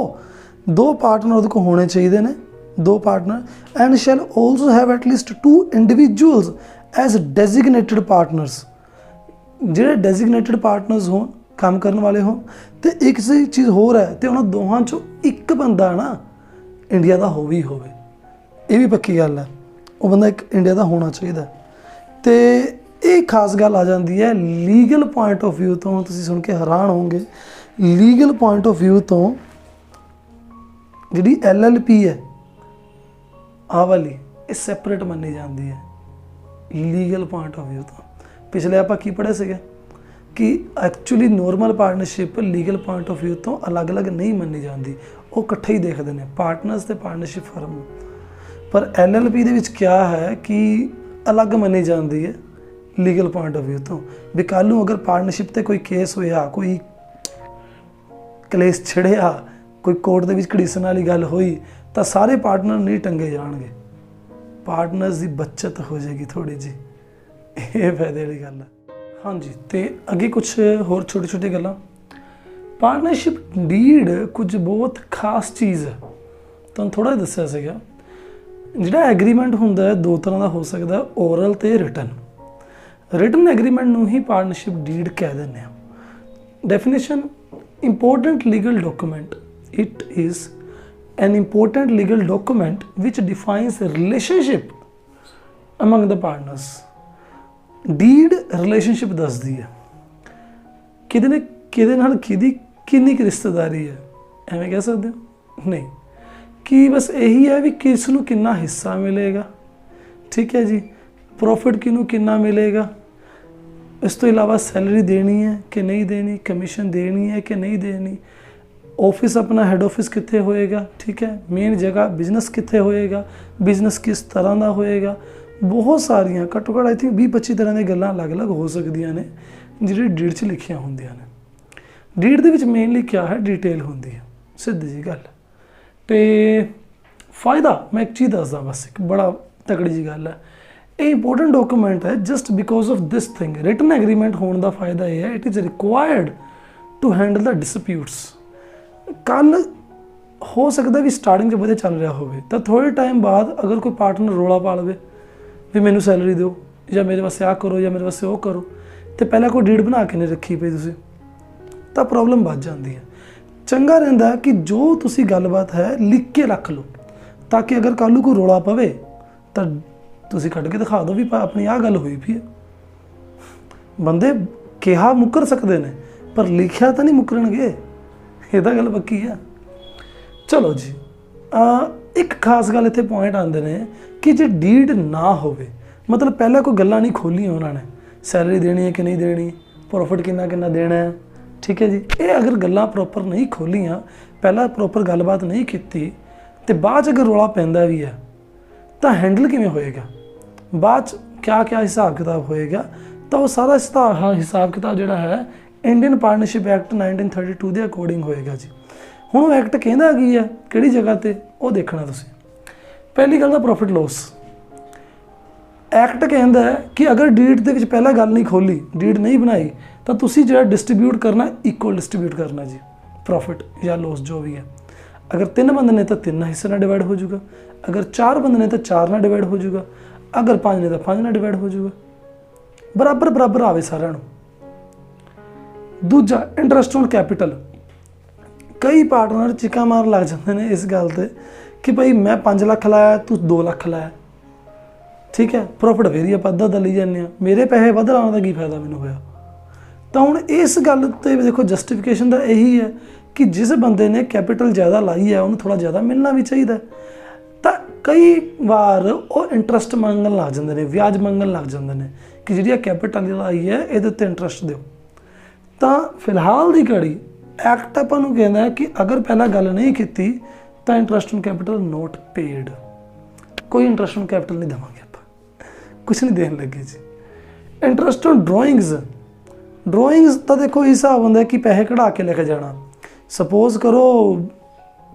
ਦੋ ਪਾਰਟਨਰ ਉਹਦੇ ਕੋਲ ਹੋਣੇ ਚਾਹੀਦੇ ਨੇ, 2 partner, and shell also have at least 2 individuals as designated partners. ਜਿਹੜੇ ਡੈਜ਼ਿਗਨੇਟਿਡ ਪਾਰਟਨਰਸ ਹੋਣ, ਕੰਮ ਕਰਨ ਵਾਲੇ ਹੋਣ। ਅਤੇ ਇੱਕ ਚੀਜ਼ ਹੋਰ ਹੈ, ਅਤੇ ਉਹਨਾਂ ਦੋਹਾਂ 'ਚੋਂ ਇੱਕ ਬੰਦਾ ਨਾ ਇੰਡੀਆ ਦਾ ਹੋਵੇ, ਇਹ ਵੀ ਪੱਕੀ ਗੱਲ ਹੈ, ਉਹ ਬੰਦਾ ਇੱਕ ਇੰਡੀਆ ਦਾ ਹੋਣਾ ਚਾਹੀਦਾ। ਅਤੇ ਇਹ ਖਾਸ ਗੱਲ ਆ ਜਾਂਦੀ ਹੈ ਲੀਗਲ ਪੁਆਇੰਟ ਆਫ ਵਿਊ ਤੋਂ। ਤੁਸੀਂ ਸੁਣ ਕੇ ਹੈਰਾਨ ਹੋਵੋਗੇ, ਲੀਗਲ ਪੁਆਇੰਟ ਆਫ ਵਿਊ ਤੋਂ ਜਿਹੜੀ LLP ਹੈ ਆਹ ਵਾਲੀ, ਇਹ ਸੈਪਰੇਟ ਮੰਨੀ ਜਾਂਦੀ ਹੈ ਲੀਗਲ ਪੁਆਇੰਟ ਆਫ ਵਿਊ ਤੋਂ। ਪਿਛਲੇ ਆਪਾਂ ਕੀ ਪੜ੍ਹੇ ਸੀਗੇ ਕਿ actually normal partnership legal point of view ਤੋਂ ਅਲੱਗ-ਅਲੱਗ ਨਹੀਂ ਮੰਨੀ ਜਾਂਦੀ, ਉਹ ਇਕੱਠੇ ਹੀ ਦੇਖਦੇ ਨੇ ਪਾਰਟਨਰਸ ਅਤੇ ਪਾਰਟਨਰਸ਼ਿਪ ਫਰਮ ਨੂੰ। ਪਰ LLP ਦੇ ਵਿੱਚ ਕਿਆ ਹੈ ਕਿ ਅਲੱਗ ਮੰਨੀ ਜਾਂਦੀ ਹੈ ਲੀਗਲ ਪੁਆਇੰਟ ਆਫ ਵਿਊ ਤੋਂ, ਵੀ ਕੱਲ੍ਹ ਨੂੰ ਅਗਰ ਪਾਰਟਨਰਸ਼ਿਪ 'ਤੇ ਕੋਈ ਕੇਸ ਹੋਇਆ, ਕੋਈ ਕਲੇਸ਼ ਛਿੜਿਆ, ਕੋਈ ਕੋਰਟ ਦੇ ਵਿੱਚ ਘੜੀਸਣ ਵਾਲੀ ਗੱਲ ਹੋਈ, ਤਾਂ ਸਾਰੇ ਪਾਰਟਨਰ ਨਹੀਂ ਟੰਗੇ ਜਾਣਗੇ, ਪਾਰਟਨਰਸ ਦੀ ਬੱਚਤ ਹੋ ਜਾਏਗੀ ਥੋੜ੍ਹੀ ਜਿਹੀ। ਇਹ ਫਾਇਦੇ ਵਾਲੀ ਗੱਲ ਹੈ। ਹਾਂਜੀ, ਅਤੇ ਅੱਗੇ ਕੁਛ ਹੋਰ ਛੋਟੀ ਗੱਲਾਂ। ਪਾਰਟਨਰਸ਼ਿਪ ਡੀਡ ਕੁਝ ਬਹੁਤ ਖਾਸ ਚੀਜ਼ ਹੈ, ਤੁਹਾਨੂੰ ਥੋੜ੍ਹਾ ਜਿਹਾ ਦੱਸਿਆ ਸੀਗਾ। ਜਿਹੜਾ ਐਗਰੀਮੈਂਟ ਹੁੰਦਾ 2 ਤਰ੍ਹਾਂ ਦਾ ਹੋ ਸਕਦਾ, ਓਰਲ ਅਤੇ ਰਿਟਨ। ਰਿਟਨ ਐਗਰੀਮੈਂਟ ਨੂੰ ਹੀ ਪਾਰਟਨਰਸ਼ਿਪ ਡੀਡ ਕਹਿ ਦਿੰਦੇ ਹਾਂ। Definition, important legal document, it is an important legal document which defines relationship among the partners. Deed relationship ਦੱਸਦੀ ਹੈ ਕਿਹਦੇ ਨਾਲ ਕਿਹਦੀ ਕਿੰਨੀ ਕੁ ਰਿਸ਼ਤੇਦਾਰੀ ਹੈ, ਐਵੇਂ ਕਹਿ ਸਕਦੇ ਹੋ ਨਹੀਂ, ਕਿ ਬਸ ਇਹੀ ਹੈ ਵੀ ਕਿਸ ਨੂੰ ਕਿੰਨਾ ਹਿੱਸਾ ਮਿਲੇਗਾ, ਠੀਕ ਹੈ ਜੀ, ਪ੍ਰੋਫਿਟ ਕਿਹਨੂੰ ਕਿੰਨਾ ਮਿਲੇਗਾ, ਇਸ ਤੋਂ ਇਲਾਵਾ ਸੈਲਰੀ ਦੇਣੀ ਹੈ ਕਿ ਨਹੀਂ ਦੇਣੀ, ਕਮਿਸ਼ਨ ਦੇਣੀ ਹੈ ਕਿ ਨਹੀਂ ਦੇਣੀ, ऑफिस अपना हेड ऑफिस कित्थे होएगा, ठीक है, मेन जगह बिजनेस कित्थे होएगा, बिजनेस किस तरह का होएगा, बहुत सारियां घट्टो घੱਟ आई थिंक 20-25 तरह ਦੀਆਂ ਗੱਲਾਂ ਅਲੱਗ-ਅਲੱਗ ਹੋ ਸਕਦੀਆਂ ਨੇ ਜਿਹੜੀ ਡੀਡ 'ਚ ਲਿਖੀਆਂ ਹੁੰਦੀਆਂ ਨੇ। ਡੀਡ ਦੇ ਵਿੱਚ ਮੇਨਲੀ ਕਿਆ ਹੈ, डिटेल ਹੁੰਦੀ ਹੈ, ਸਿੱਧੀ ਜੀ ਗੱਲ। ਤੇ ਫਾਇਦਾ ਮੈਂ ਇੱਕ ਚੀਜ਼ ਦੱਸਦਾ ਬਸ, ਇੱਕ ਬੜਾ ਤਕੜੀ ਜੀ ਗੱਲ ਹੈ, ਇਹ ਇੰਪੋਰਟੈਂਟ ਡਾਕੂਮੈਂਟ ਹੈ just because of this thing. Written agreement ਹੋਣ ਦਾ ਫਾਇਦਾ ਇਹ ਹੈ, it is required to handle the disputes. ਕੱਲ ਹੋ ਸਕਦਾ ਵੀ ਸਟਾਰਟਿੰਗ 'ਚ ਵਧੀਆ ਚੱਲ ਰਿਹਾ ਹੋਵੇ ਤਾਂ ਥੋੜ੍ਹੇ ਟਾਈਮ ਬਾਅਦ ਅਗਰ ਕੋਈ ਪਾਰਟਨਰ ਰੌਲਾ ਪਾ ਲਵੇ ਵੀ ਮੈਨੂੰ ਸੈਲਰੀ ਦਿਓ ਜਾਂ ਮੇਰੇ ਵਾਸਤੇ ਆਹ ਕਰੋ ਜਾਂ ਮੇਰੇ ਵਾਸਤੇ ਉਹ ਕਰੋ, ਤੇ ਪਹਿਲਾਂ ਕੋਈ ਡੀਡ ਬਣਾ ਕੇ ਨਹੀਂ ਰੱਖੀ ਪਈ ਤੁਸੀਂ, ਤਾਂ ਪ੍ਰੋਬਲਮ ਵੱਧ ਜਾਂਦੀ ਹੈ। ਚੰਗਾ ਰਹਿੰਦਾ ਕਿ ਜੋ ਤੁਸੀਂ ਗੱਲਬਾਤ ਹੈ ਲਿਖ ਕੇ ਰੱਖ ਲਓ, ਤਾਂ ਕਿ ਅਗਰ ਕੱਲ੍ਹ ਨੂੰ ਕੋਈ ਰੌਲਾ ਪਵੇ ਤਾਂ ਤੁਸੀਂ ਕੱਢ ਕੇ ਦਿਖਾ ਦਿਓ ਵੀ ਆਪਣੀ ਆਹ ਗੱਲ ਹੋਈ ਪਈ ਹੈ। ਬੰਦੇ ਕਿਹਾ ਮੁੱਕਰ ਸਕਦੇ ਨੇ ਪਰ ਲਿਖਿਆ ਤਾਂ ਨਹੀਂ ਮੁੱਕਰਨਗੇ, ਇਹ ਤਾਂ ਗੱਲ ਪੱਕੀ ਆ। ਚਲੋ ਜੀ, ਇੱਕ ਖਾਸ ਗੱਲ ਇੱਥੇ ਪੁਆਇੰਟ ਆਉਂਦੇ ਨੇ ਕਿ ਜੇ ਡੀਡ ਨਾ ਹੋਵੇ, ਮਤਲਬ ਪਹਿਲਾਂ ਕੋਈ ਗੱਲਾਂ ਨਹੀਂ ਖੋਲ੍ਹੀਆਂ ਉਹਨਾਂ ਨੇ, ਸੈਲਰੀ ਦੇਣੀ ਹੈ ਕਿ ਨਹੀਂ ਦੇਣੀ, ਪ੍ਰੋਫਿਟ ਕਿੰਨਾ ਕਿੰਨਾ ਦੇਣਾ ਹੈ, ਠੀਕ ਹੈ ਜੀ, ਇਹ ਅਗਰ ਗੱਲਾਂ ਪ੍ਰੋਪਰ ਨਹੀਂ ਖੋਲ੍ਹੀਆਂ, ਪਹਿਲਾਂ ਪ੍ਰੋਪਰ ਗੱਲਬਾਤ ਨਹੀਂ ਕੀਤੀ, ਤੇ ਬਾਅਦ 'ਚ ਅਗਰ ਰੌਲਾ ਪੈਂਦਾ ਵੀ ਹੈ ਤਾਂ ਹੈਂਡਲ ਕਿਵੇਂ ਹੋਏਗਾ, ਬਾਅਦ 'ਚ ਕਿਆ ਹਿਸਾਬ ਕਿਤਾਬ ਹੋਏਗਾ, ਤਾਂ ਉਹ ਸਾਰਾ ਹਿਸਾਬ ਕਿਤਾਬ ਜਿਹੜਾ ਹੈ ਇੰਡੀਅਨ ਪਾਰਟਨਰਸ਼ਿਪ ਐਕਟ 1932 ਦੇ ਅਕੋਰਡਿੰਗ ਹੋਏਗਾ ਜੀ। ਹੁਣ ਉਹ ਐਕਟ ਕਹਿੰਦਾ ਕੀ ਹੈ, ਕਿਹੜੀ ਜਗ੍ਹਾ 'ਤੇ, ਉਹ ਦੇਖਣਾ ਤੁਸੀਂ। ਪਹਿਲੀ ਗੱਲ ਤਾਂ ਪ੍ਰੋਫਿਟ ਲੋਸ। ਐਕਟ ਕਹਿੰਦਾ ਹੈ ਕਿ ਅਗਰ ਡੀਡ ਦੇ ਵਿੱਚ ਪਹਿਲਾਂ ਗੱਲ ਨਹੀਂ ਖੋਲ੍ਹੀ, ਡੀਡ ਨਹੀਂ ਬਣਾਈ, ਤਾਂ ਤੁਸੀਂ ਜਿਹੜਾ ਡਿਸਟਰੀਬਿਊਟ ਕਰਨਾ ਇਕੁਅਲ ਡਿਸਟਰੀਬਿਊਟ ਕਰਨਾ ਜੀ, ਪ੍ਰੋਫਿਟ ਜਾਂ ਲੋਸ ਜੋ ਵੀ ਹੈ। ਅਗਰ 3 ਬੰਦੇ ਨੇ ਤਾਂ 3 ਹਿੱਸੇ ਨਾਲ ਡਿਵਾਈਡ ਹੋ ਜਾਊਗਾ, ਅਗਰ 4 ਬੰਦੇ ਨੇ ਤਾਂ 4 ਨਾਲ ਡਿਵਾਈਡ ਹੋ ਜਾਊਗਾ, ਅਗਰ 5 ਨੇ ਤਾਂ 5 ਨਾਲ ਡਿਵਾਈਡ ਹੋ ਜਾਊਗਾ, ਬਰਾਬਰ ਆਵੇ ਸਾਰਿਆਂ ਨੂੰ। ਦੂਜਾ ਇੰਟਰਸਟ ਔਨ ਕੈਪੀਟਲ। ਕਈ ਪਾਰਟਨਰ ਚੀਕਾਂ ਮਾਰਨ ਲੱਗ ਜਾਂਦੇ ਨੇ ਇਸ ਗੱਲ 'ਤੇ ਕਿ ਭਾਈ ਮੈਂ 5 ਲੱਖ ਲਾਇਆ, ਤੂੰ 2 ਲੱਖ ਲਾਇਆ, ਠੀਕ ਹੈ, ਪ੍ਰੋਫਿਟ ਫੇਰ ਹੀ ਆਪਾਂ ਅੱਧਾ ਲਈ ਜਾਂਦੇ ਹਾਂ, ਮੇਰੇ ਪੈਸੇ ਵੱਧ ਲਾਉਣ ਦਾ ਕੀ ਫਾਇਦਾ ਮੈਨੂੰ ਹੋਇਆ। ਤਾਂ ਹੁਣ ਇਸ ਗੱਲ 'ਤੇ ਦੇਖੋ ਜਸਟੀਫਿਕੇਸ਼ਨ ਤਾਂ ਇਹੀ ਹੈ ਕਿ ਜਿਸ ਬੰਦੇ ਨੇ ਕੈਪੀਟਲ ਜ਼ਿਆਦਾ ਲਾਈ ਹੈ ਉਹਨੂੰ ਥੋੜ੍ਹਾ ਜ਼ਿਆਦਾ ਮਿਲਣਾ ਵੀ ਚਾਹੀਦਾ। ਤਾਂ ਕਈ ਵਾਰ ਉਹ ਇੰਟਰਸਟ ਮੰਗਣ ਲੱਗ ਜਾਂਦੇ ਨੇ, ਵਿਆਜ ਮੰਗਣ ਲੱਗ ਜਾਂਦੇ ਨੇ ਕਿ ਜਿਹੜੀ ਇਹ ਕੈਪੀਟਲ ਲਾਈ ਹੈ ਇਹਦੇ ਉੱਤੇ ਇੰਟਰਸਟ ਦਿਓ। ਤਾਂ ਫਿਲਹਾਲ ਦੀ ਘੜੀ ਐਕਟ ਆਪਾਂ ਨੂੰ ਕਹਿੰਦਾ ਹੈ ਕਿ ਅਗਰ ਪਹਿਲਾਂ ਗੱਲ ਨਹੀਂ ਕੀਤੀ ਤਾਂ interest on capital note paid, ਕੋਈ ਇੰਟਰਸਟ ਔਨ ਕੈਪੀਟਲ ਨਹੀਂ ਦੇਵਾਂਗੇ ਆਪਾਂ, ਕੁਛ ਨਹੀਂ ਦੇਣ ਲੱਗੇ ਜੀ। ਇੰਟਰਸਟ ਔਨ ਡਰਾਇੰਗਸ ਤਾਂ ਦੇਖੋ ਹਿਸਾਬ ਹੁੰਦਾ ਕਿ ਪੈਸੇ ਕਢਾ ਕੇ ਲੈ ਕੇ ਜਾਣਾ। ਸਪੋਜ਼ ਕਰੋ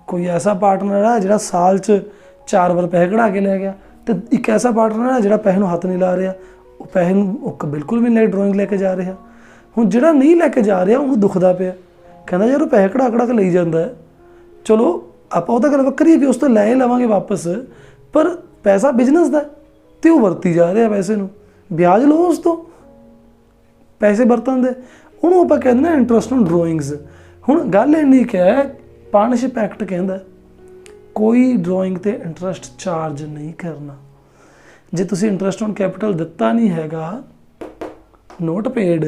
ਕੋਈ ਐਸਾ ਪਾਰਟਨਰ ਹੈ ਜਿਹੜਾ ਸਾਲ 'ਚ 4 ਵਾਰ ਪੈਸੇ ਕਢਾ ਕੇ ਲੈ ਗਿਆ, ਅਤੇ ਇੱਕ ਐਸਾ ਪਾਰਟਨਰ ਹੈ ਜਿਹੜਾ ਪੈਸੇ ਨੂੰ ਹੱਥ ਨਹੀਂ ਲਾ ਰਿਹਾ, ਉਹ ਪੈਸੇ ਨੂੰ ਉਹ ਬਿਲਕੁਲ ਵੀ ਨਹੀਂ ਡਰਾਇੰਗ ਲੈ ਕੇ ਜਾ ਰਿਹਾ। ਹੁਣ ਜਿਹੜਾ ਨਹੀਂ ਲੈ ਕੇ ਜਾ ਰਿਹਾ ਉਹਨੂੰ ਦੁਖਦਾ ਪਿਆ, ਕਹਿੰਦਾ ਯਾਰ ਉਹ ਪੈਸੇ ਕਢਾ ਕੇ ਲਈ ਜਾਂਦਾ ਹੈ, ਚਲੋ ਆਪਾਂ ਉਹ ਤਾਂ ਗੱਲ ਵੱਖਰੀ ਵੀ ਉਸ ਤੋਂ ਲੈ ਲਵਾਂਗੇ ਵਾਪਸ, ਪਰ ਪੈਸਾ ਬਿਜ਼ਨਸ ਦਾ ਅਤੇ ਉਹ ਵਰਤੀ ਜਾ ਰਿਹਾ ਪੈਸੇ ਨੂੰ, ਵਿਆਜ ਲਓ ਉਸ ਤੋਂ ਪੈਸੇ ਵਰਤਣ ਦੇ, ਉਹਨੂੰ ਆਪਾਂ ਕਹਿੰਦੇ ਨਾ ਇੰਟਰਸਟ ਔਨ ਡਰਾਇੰਗਸ। ਹੁਣ ਗੱਲ ਇੰਨੀ ਕੁ ਹੈ, ਪਾਰਟਨਰਸ਼ਿਪ ਐਕਟ ਕਹਿੰਦਾ ਕੋਈ ਡਰਾਇੰਗ 'ਤੇ ਇੰਟਰਸਟ ਚਾਰਜ ਨਹੀਂ ਕਰਨਾ। ਜੇ ਤੁਸੀਂ ਇੰਟਰਸਟ ਔਨ ਕੈਪੀਟਲ ਦਿੱਤਾ ਨਹੀਂ ਹੈਗਾ, ਨੋਟ ਪੇਡ,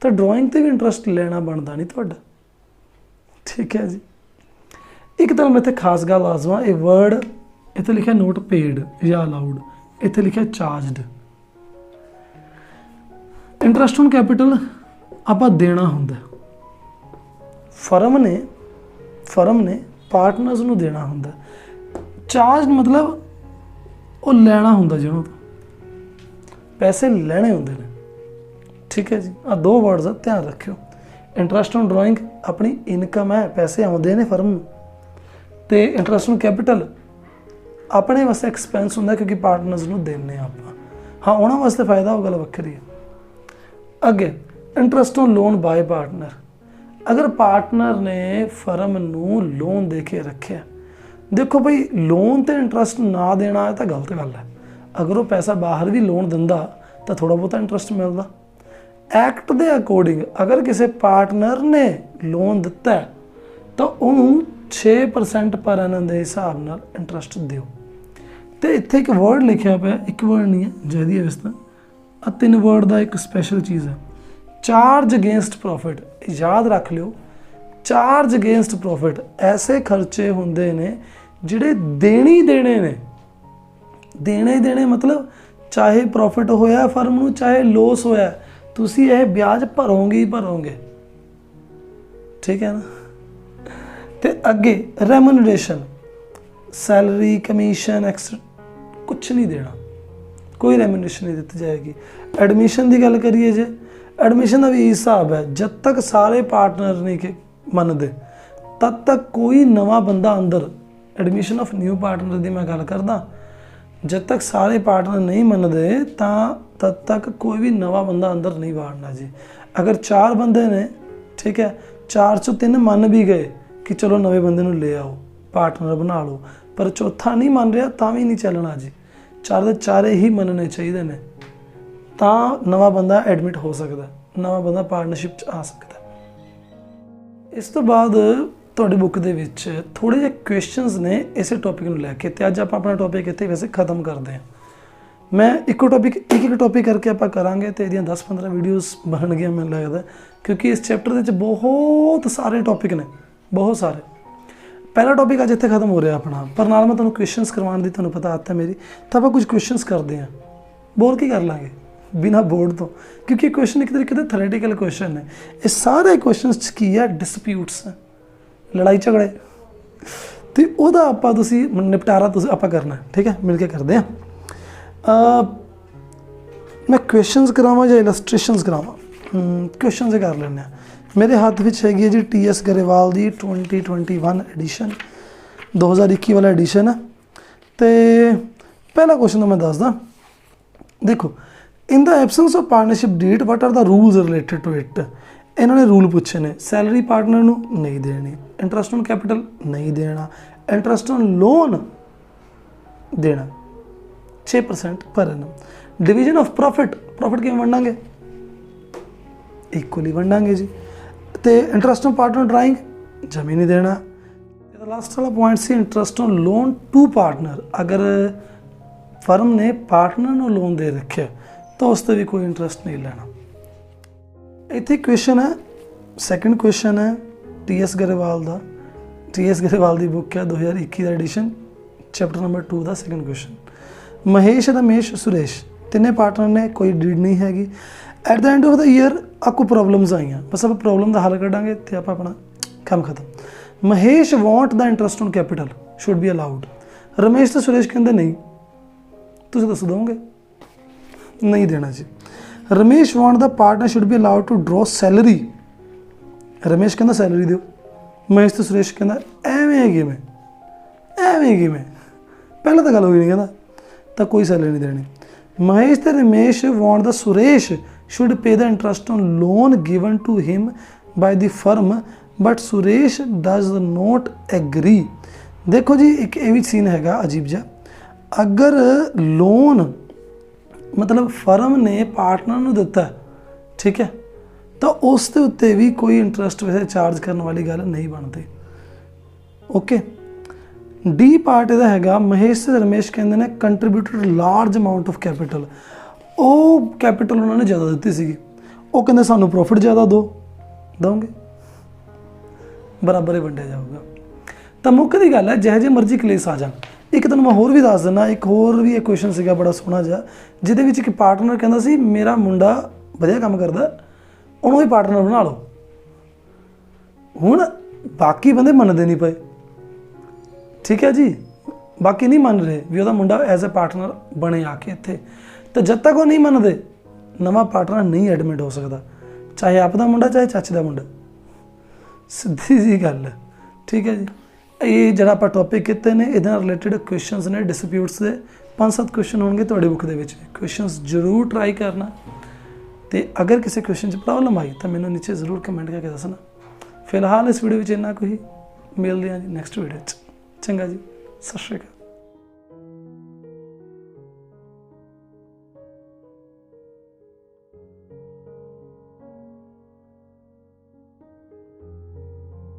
ਤਾਂ ਡਰਾਇੰਗ 'ਤੇ ਵੀ ਇੰਟਰਸਟ ਲੈਣਾ ਬਣਦਾ ਨਹੀਂ ਤੁਹਾਡਾ, ਠੀਕ ਹੈ ਜੀ। ਇੱਕ ਤਾਂ ਮੈਂ ਇੱਥੇ ਖਾਸ ਗੱਲ ਦੱਸਵਾਂ, ਇਹ ਵਰਡ ਇੱਥੇ ਲਿਖਿਆ ਨੋਟ ਪੇਡ ਜਾਂ ਅਲਾਊਡ, ਇੱਥੇ ਲਿਖਿਆ ਚਾਰਜਡ। ਇੰਟਰਸਟ ਔਨ ਕੈਪੀਟਲ ਆਪਾਂ ਦੇਣਾ ਹੁੰਦਾ, ਫਰਮ ਨੇ ਪਾਰਟਨਰਸ ਨੂੰ ਦੇਣਾ ਹੁੰਦਾ। ਚਾਰਜ ਮਤਲਬ ਉਹ ਲੈਣਾ ਹੁੰਦਾ, ਜਿਹਨੂੰ ਪੈਸੇ ਲੈਣੇ ਹੁੰਦੇ ਨੇ, ਠੀਕ ਹੈ ਜੀ। ਆਹ 2 ਵਰਡਸ ਦਾ ਧਿਆਨ ਰੱਖਿਓ। ਇੰਟਰਸਟ ਔਨ ਡਰਾਇੰਗ ਆਪਣੀ ਇਨਕਮ ਹੈ, ਪੈਸੇ ਆਉਂਦੇ ਨੇ ਫਰਮ ਨੂੰ, ਅਤੇ ਇੰਟਰਸਟ ਔਨ ਕੈਪੀਟਲ ਆਪਣੇ ਵਾਸਤੇ ਐਕਸਪੈਂਸ ਹੁੰਦਾ ਕਿਉਂਕਿ ਪਾਰਟਨਰਸ ਨੂੰ ਦੇਣੇ ਆਪਾਂ। ਹਾਂ, ਉਹਨਾਂ ਵਾਸਤੇ ਫਾਇਦਾ ਉਹ ਗੱਲ ਵੱਖਰੀ ਹੈ। ਅੱਗੇ interest on loan by partner. ਅਗਰ ਪਾਰਟਨਰ ਨੇ ਫਰਮ ਨੂੰ ਲੋਨ ਦੇ ਕੇ ਰੱਖਿਆ, ਦੇਖੋ ਭਾਈ ਲੋਨ 'ਤੇ ਇੰਟਰਸਟ ਨਾ ਦੇਣਾ ਤਾਂ ਗਲਤ ਗੱਲ ਹੈ। ਅਗਰ ਉਹ ਪੈਸਾ ਬਾਹਰ ਵੀ ਲੋਨ ਦਿੰਦਾ ਤਾਂ ਥੋੜ੍ਹਾ ਬਹੁਤਾ ਇੰਟਰਸਟ ਮਿਲਦਾ। ਐਕਟ ਦੇ ਅਕੋਰਡਿੰਗ ਅਗਰ ਕਿਸੇ ਪਾਰਟਨਰ ਨੇ ਲੋਨ ਦਿੱਤਾ ਤਾਂ ਉਹਨੂੰ 6% ਪਰ ਐਨਮ ਦੇ ਹਿਸਾਬ ਨਾਲ ਇੰਟਰਸਟ ਦਿਓ। ਅਤੇ ਇੱਥੇ ਇੱਕ ਵਰਡ ਲਿਖਿਆ ਪਿਆ, ਇੱਕ ਵਰਡ ਨਹੀਂ ਹੈ, ਜਿਹਦੀ ਵਿਵਸਥਾ ਆ 3 ਵਰਡ ਦਾ ਇੱਕ ਸਪੈਸ਼ਲ ਚੀਜ਼ ਹੈ, ਚਾਰਜ ਅਗੇਂਸਟ ਪ੍ਰੋਫਿਟ। ਯਾਦ ਰੱਖ ਲਿਓ, ਚਾਰਜ ਅਗੇਂਸਟ ਪ੍ਰੋਫਿਟ ਐਸੇ ਖਰਚੇ ਹੁੰਦੇ ਨੇ ਜਿਹੜੇ ਦੇਣੇ ਨੇ, ਦੇਣੇ ਮਤਲਬ ਚਾਹੇ ਪ੍ਰੋਫਿਟ ਹੋਇਆ ਫਰਮ ਨੂੰ ਚਾਹੇ ਲੋਸ ਹੋਇਆ, ਤੁਸੀਂ ਇਹ ਵਿਆਜ ਭਰੋਗੇ ਹੀ ਭਰੋਗੇ, ਠੀਕ ਹੈ ਨਾ। तो अगे रेमुनरेशन, सैलरी, कमीशन, एक्सट्रा कुछ नहीं देना, कोई रेमुनरेशन नहीं दी जाएगी। एडमिशन की गल करिए जे, एडमिशन का भी यही हिसाब है, जब तक सारे पार्टनर नहीं के मनते तब तक कोई नवा बंदा अंदर, एडमिशन ऑफ न्यू पार्टनर की मैं गल करदा, जब तक सारे पार्टनर नहीं मनते तब तक कोई भी नवा बंदा अंदर नहीं वाड़ना जी। अगर 4 बंदे ने, ठीक है, 4 चों 3 मन भी गए कि चलो नवे बंदे नूं ले आओ, पार्टनर बना लो, पर चौथा नहीं मन रहा तां भी नहीं चलना जी। 4 दे 4 ही मनने चाहिए ने, तां नवा बंदा एडमिट हो सकता, नवा बंदा पार्टनरशिप आ सकता। इस तो बाद तुहाडी बुक दे विच थोड़े जे क्वेश्चनस ने इस टॉपिक नूं लैके, ते अज आपां अपना टॉपिक इत्थे वैसे खत्म करते हैं। मैं इको टॉपिक एक टॉपिक करके आप करांगे तो ये 10-15 वीडियोज़ बन गया मैंने लगता, क्योंकि इस चैप्टर के बहुत सारे टॉपिक ने, बहुत सारे। पहला टॉपिक अज इत्थे खत्म हो रहा अपना, पर नाल मैं तुहानूं क्वेश्चनस करवाउण दी तुहानूं पता आदत है मेरी, तो आप कुछ क्वेश्चनस करते हैं, बोल के कर लाँगे बिना बोर्ड तो, क्योंकि क्वेश्चन एक तरीके से थ्योरेटिकल क्वेश्चन है। ये सारे क्वेश्चनस की है डिस्प्यूट्स, लड़ाई झगड़े, तो वह आपां तुसीं निपटारा तुसीं आपां करना है, ठीक है, मिल के करते हैं। मैं क्वेश्चनस करावां या इलस्ट्रेशनस करावां? क्वेश्चन से कर लें। मेरे हाथ में हैगी जी TS गरेवाल की 2021 एडिशन, 2021 वाला एडिशन है। तो पहला क्वेश्चन तो मैं दसदा, देखो, in the absence of partnership deed what are the rules related to it. इन्होंने रूल पूछे ने, सैलरी पार्टनर नूं नहीं देनी, इंटरस्ट ऑन कैपिटल नहीं देना, इंटरस्ट ऑन लोन देना 6% per annum, division of profit, profit किवें वंडांगे, इक्वली वंडांगे जी, तो इंटरस्ट ऑन पार्टनर ड्राइंग जमी नहीं देना। लास्ट वाला पॉइंट से interest on loan to partner, अगर फर्म ने पार्टनर नूं लोन दे रखे तो उस पर भी कोई इंटरस्ट नहीं लेना। इत्थे क्वेश्चन है, सैकेंड क्वेश्चन है TS गरेवाल का, TS गरेवाल की बुक है 2021 का एडिशन, चैप्टर नंबर 2 का सैकेंड क्वेश्चन। महेश, रमेश, सुरेश तिने पार्टनर ने, कोई डीड नहीं हैगी। At the end of the year आपको प्रॉब्लम्स आईयां, बस आप प्रॉब्लम का हल करेंगे तो आप अपना काम खत्म। Mahesh want the interest on capital should be allowed, Ramesh तो सुरेश कहते नहीं, तुम दस दोगे नहीं देना जी। Ramesh want the partner should be allowed to draw salary, Ramesh कहता सैलरी दो, महेश तो सुरेश कहता एवें किवें, एवें किवें, पहले तो गल हुई नहीं, कहता तो कोई सैलरी नहीं देनी। महेश तो Ramesh want the Suresh should pay the interest on loan given to him by the firm but Suresh does not agree. देखो जी एक ये भी सीन हैगा अजीब जा, अगर लोन मतलब फर्म ने पार्टनर नूं दिता है, ठीक है, तो उस दे उत्ते भी कोई इंटरस्ट वैसे चार्ज करने वाली गल नहीं बनती। ओके, डी पार्ट इहदा हैगा, महेश ते रमेश कहंदे ने contributed large amount of capital, वो कैपिटल उन्होंने ज़्यादा दी सी, वो कहंदे सानू प्रॉफिट ज़्यादा दोगे, बराबर ही वंडिया जाऊगा। तो मुख्य दी गल है जिहे जे मर्जी कलेस आ जान। एक तुहानूं मैं होर भी दस दिना, एक होर भी एक क्वेश्चन सीगा बड़ा सोहना जिहा, जिहदे विच एक पार्टनर कहंदा सी मेरा मुंडा वधिया काम करदा, उहनूं ही पार्टनर बना लो। हुण बाकी बंदे मनदे नहीं पए, ठीक है जी, बाकी नहीं मन रहे भी वह मुंडा एज ए पार्टनर बने आके इत्थे, तो जब तक वो नहीं मनते नवा पार्टनर नहीं एडमिट हो सकता, चाहे आप दा मुंडा चाहे चाचे का मुंडा, सीधी जी गल है, ठीक है जी। ये जो आप टॉपिक किए ने इहदे नाल रिलेटेड क्वेश्चनस ने, डिस्प्यूट्स के 5-7 क्वेश्चन होंगे तुहाडी बुक दे विच, क्वेश्चनस जरूर ट्राई करना। तो अगर किसी क्वेश्चन च प्रॉब्लम आई तो मैंने नीचे जरूर कमेंट करके दसना। फिलहाल इस वीडियो में इन्ना कोई, मिलते हैं जी नैक्सट वीडियो। चंगा जी, सत श्री अकाल।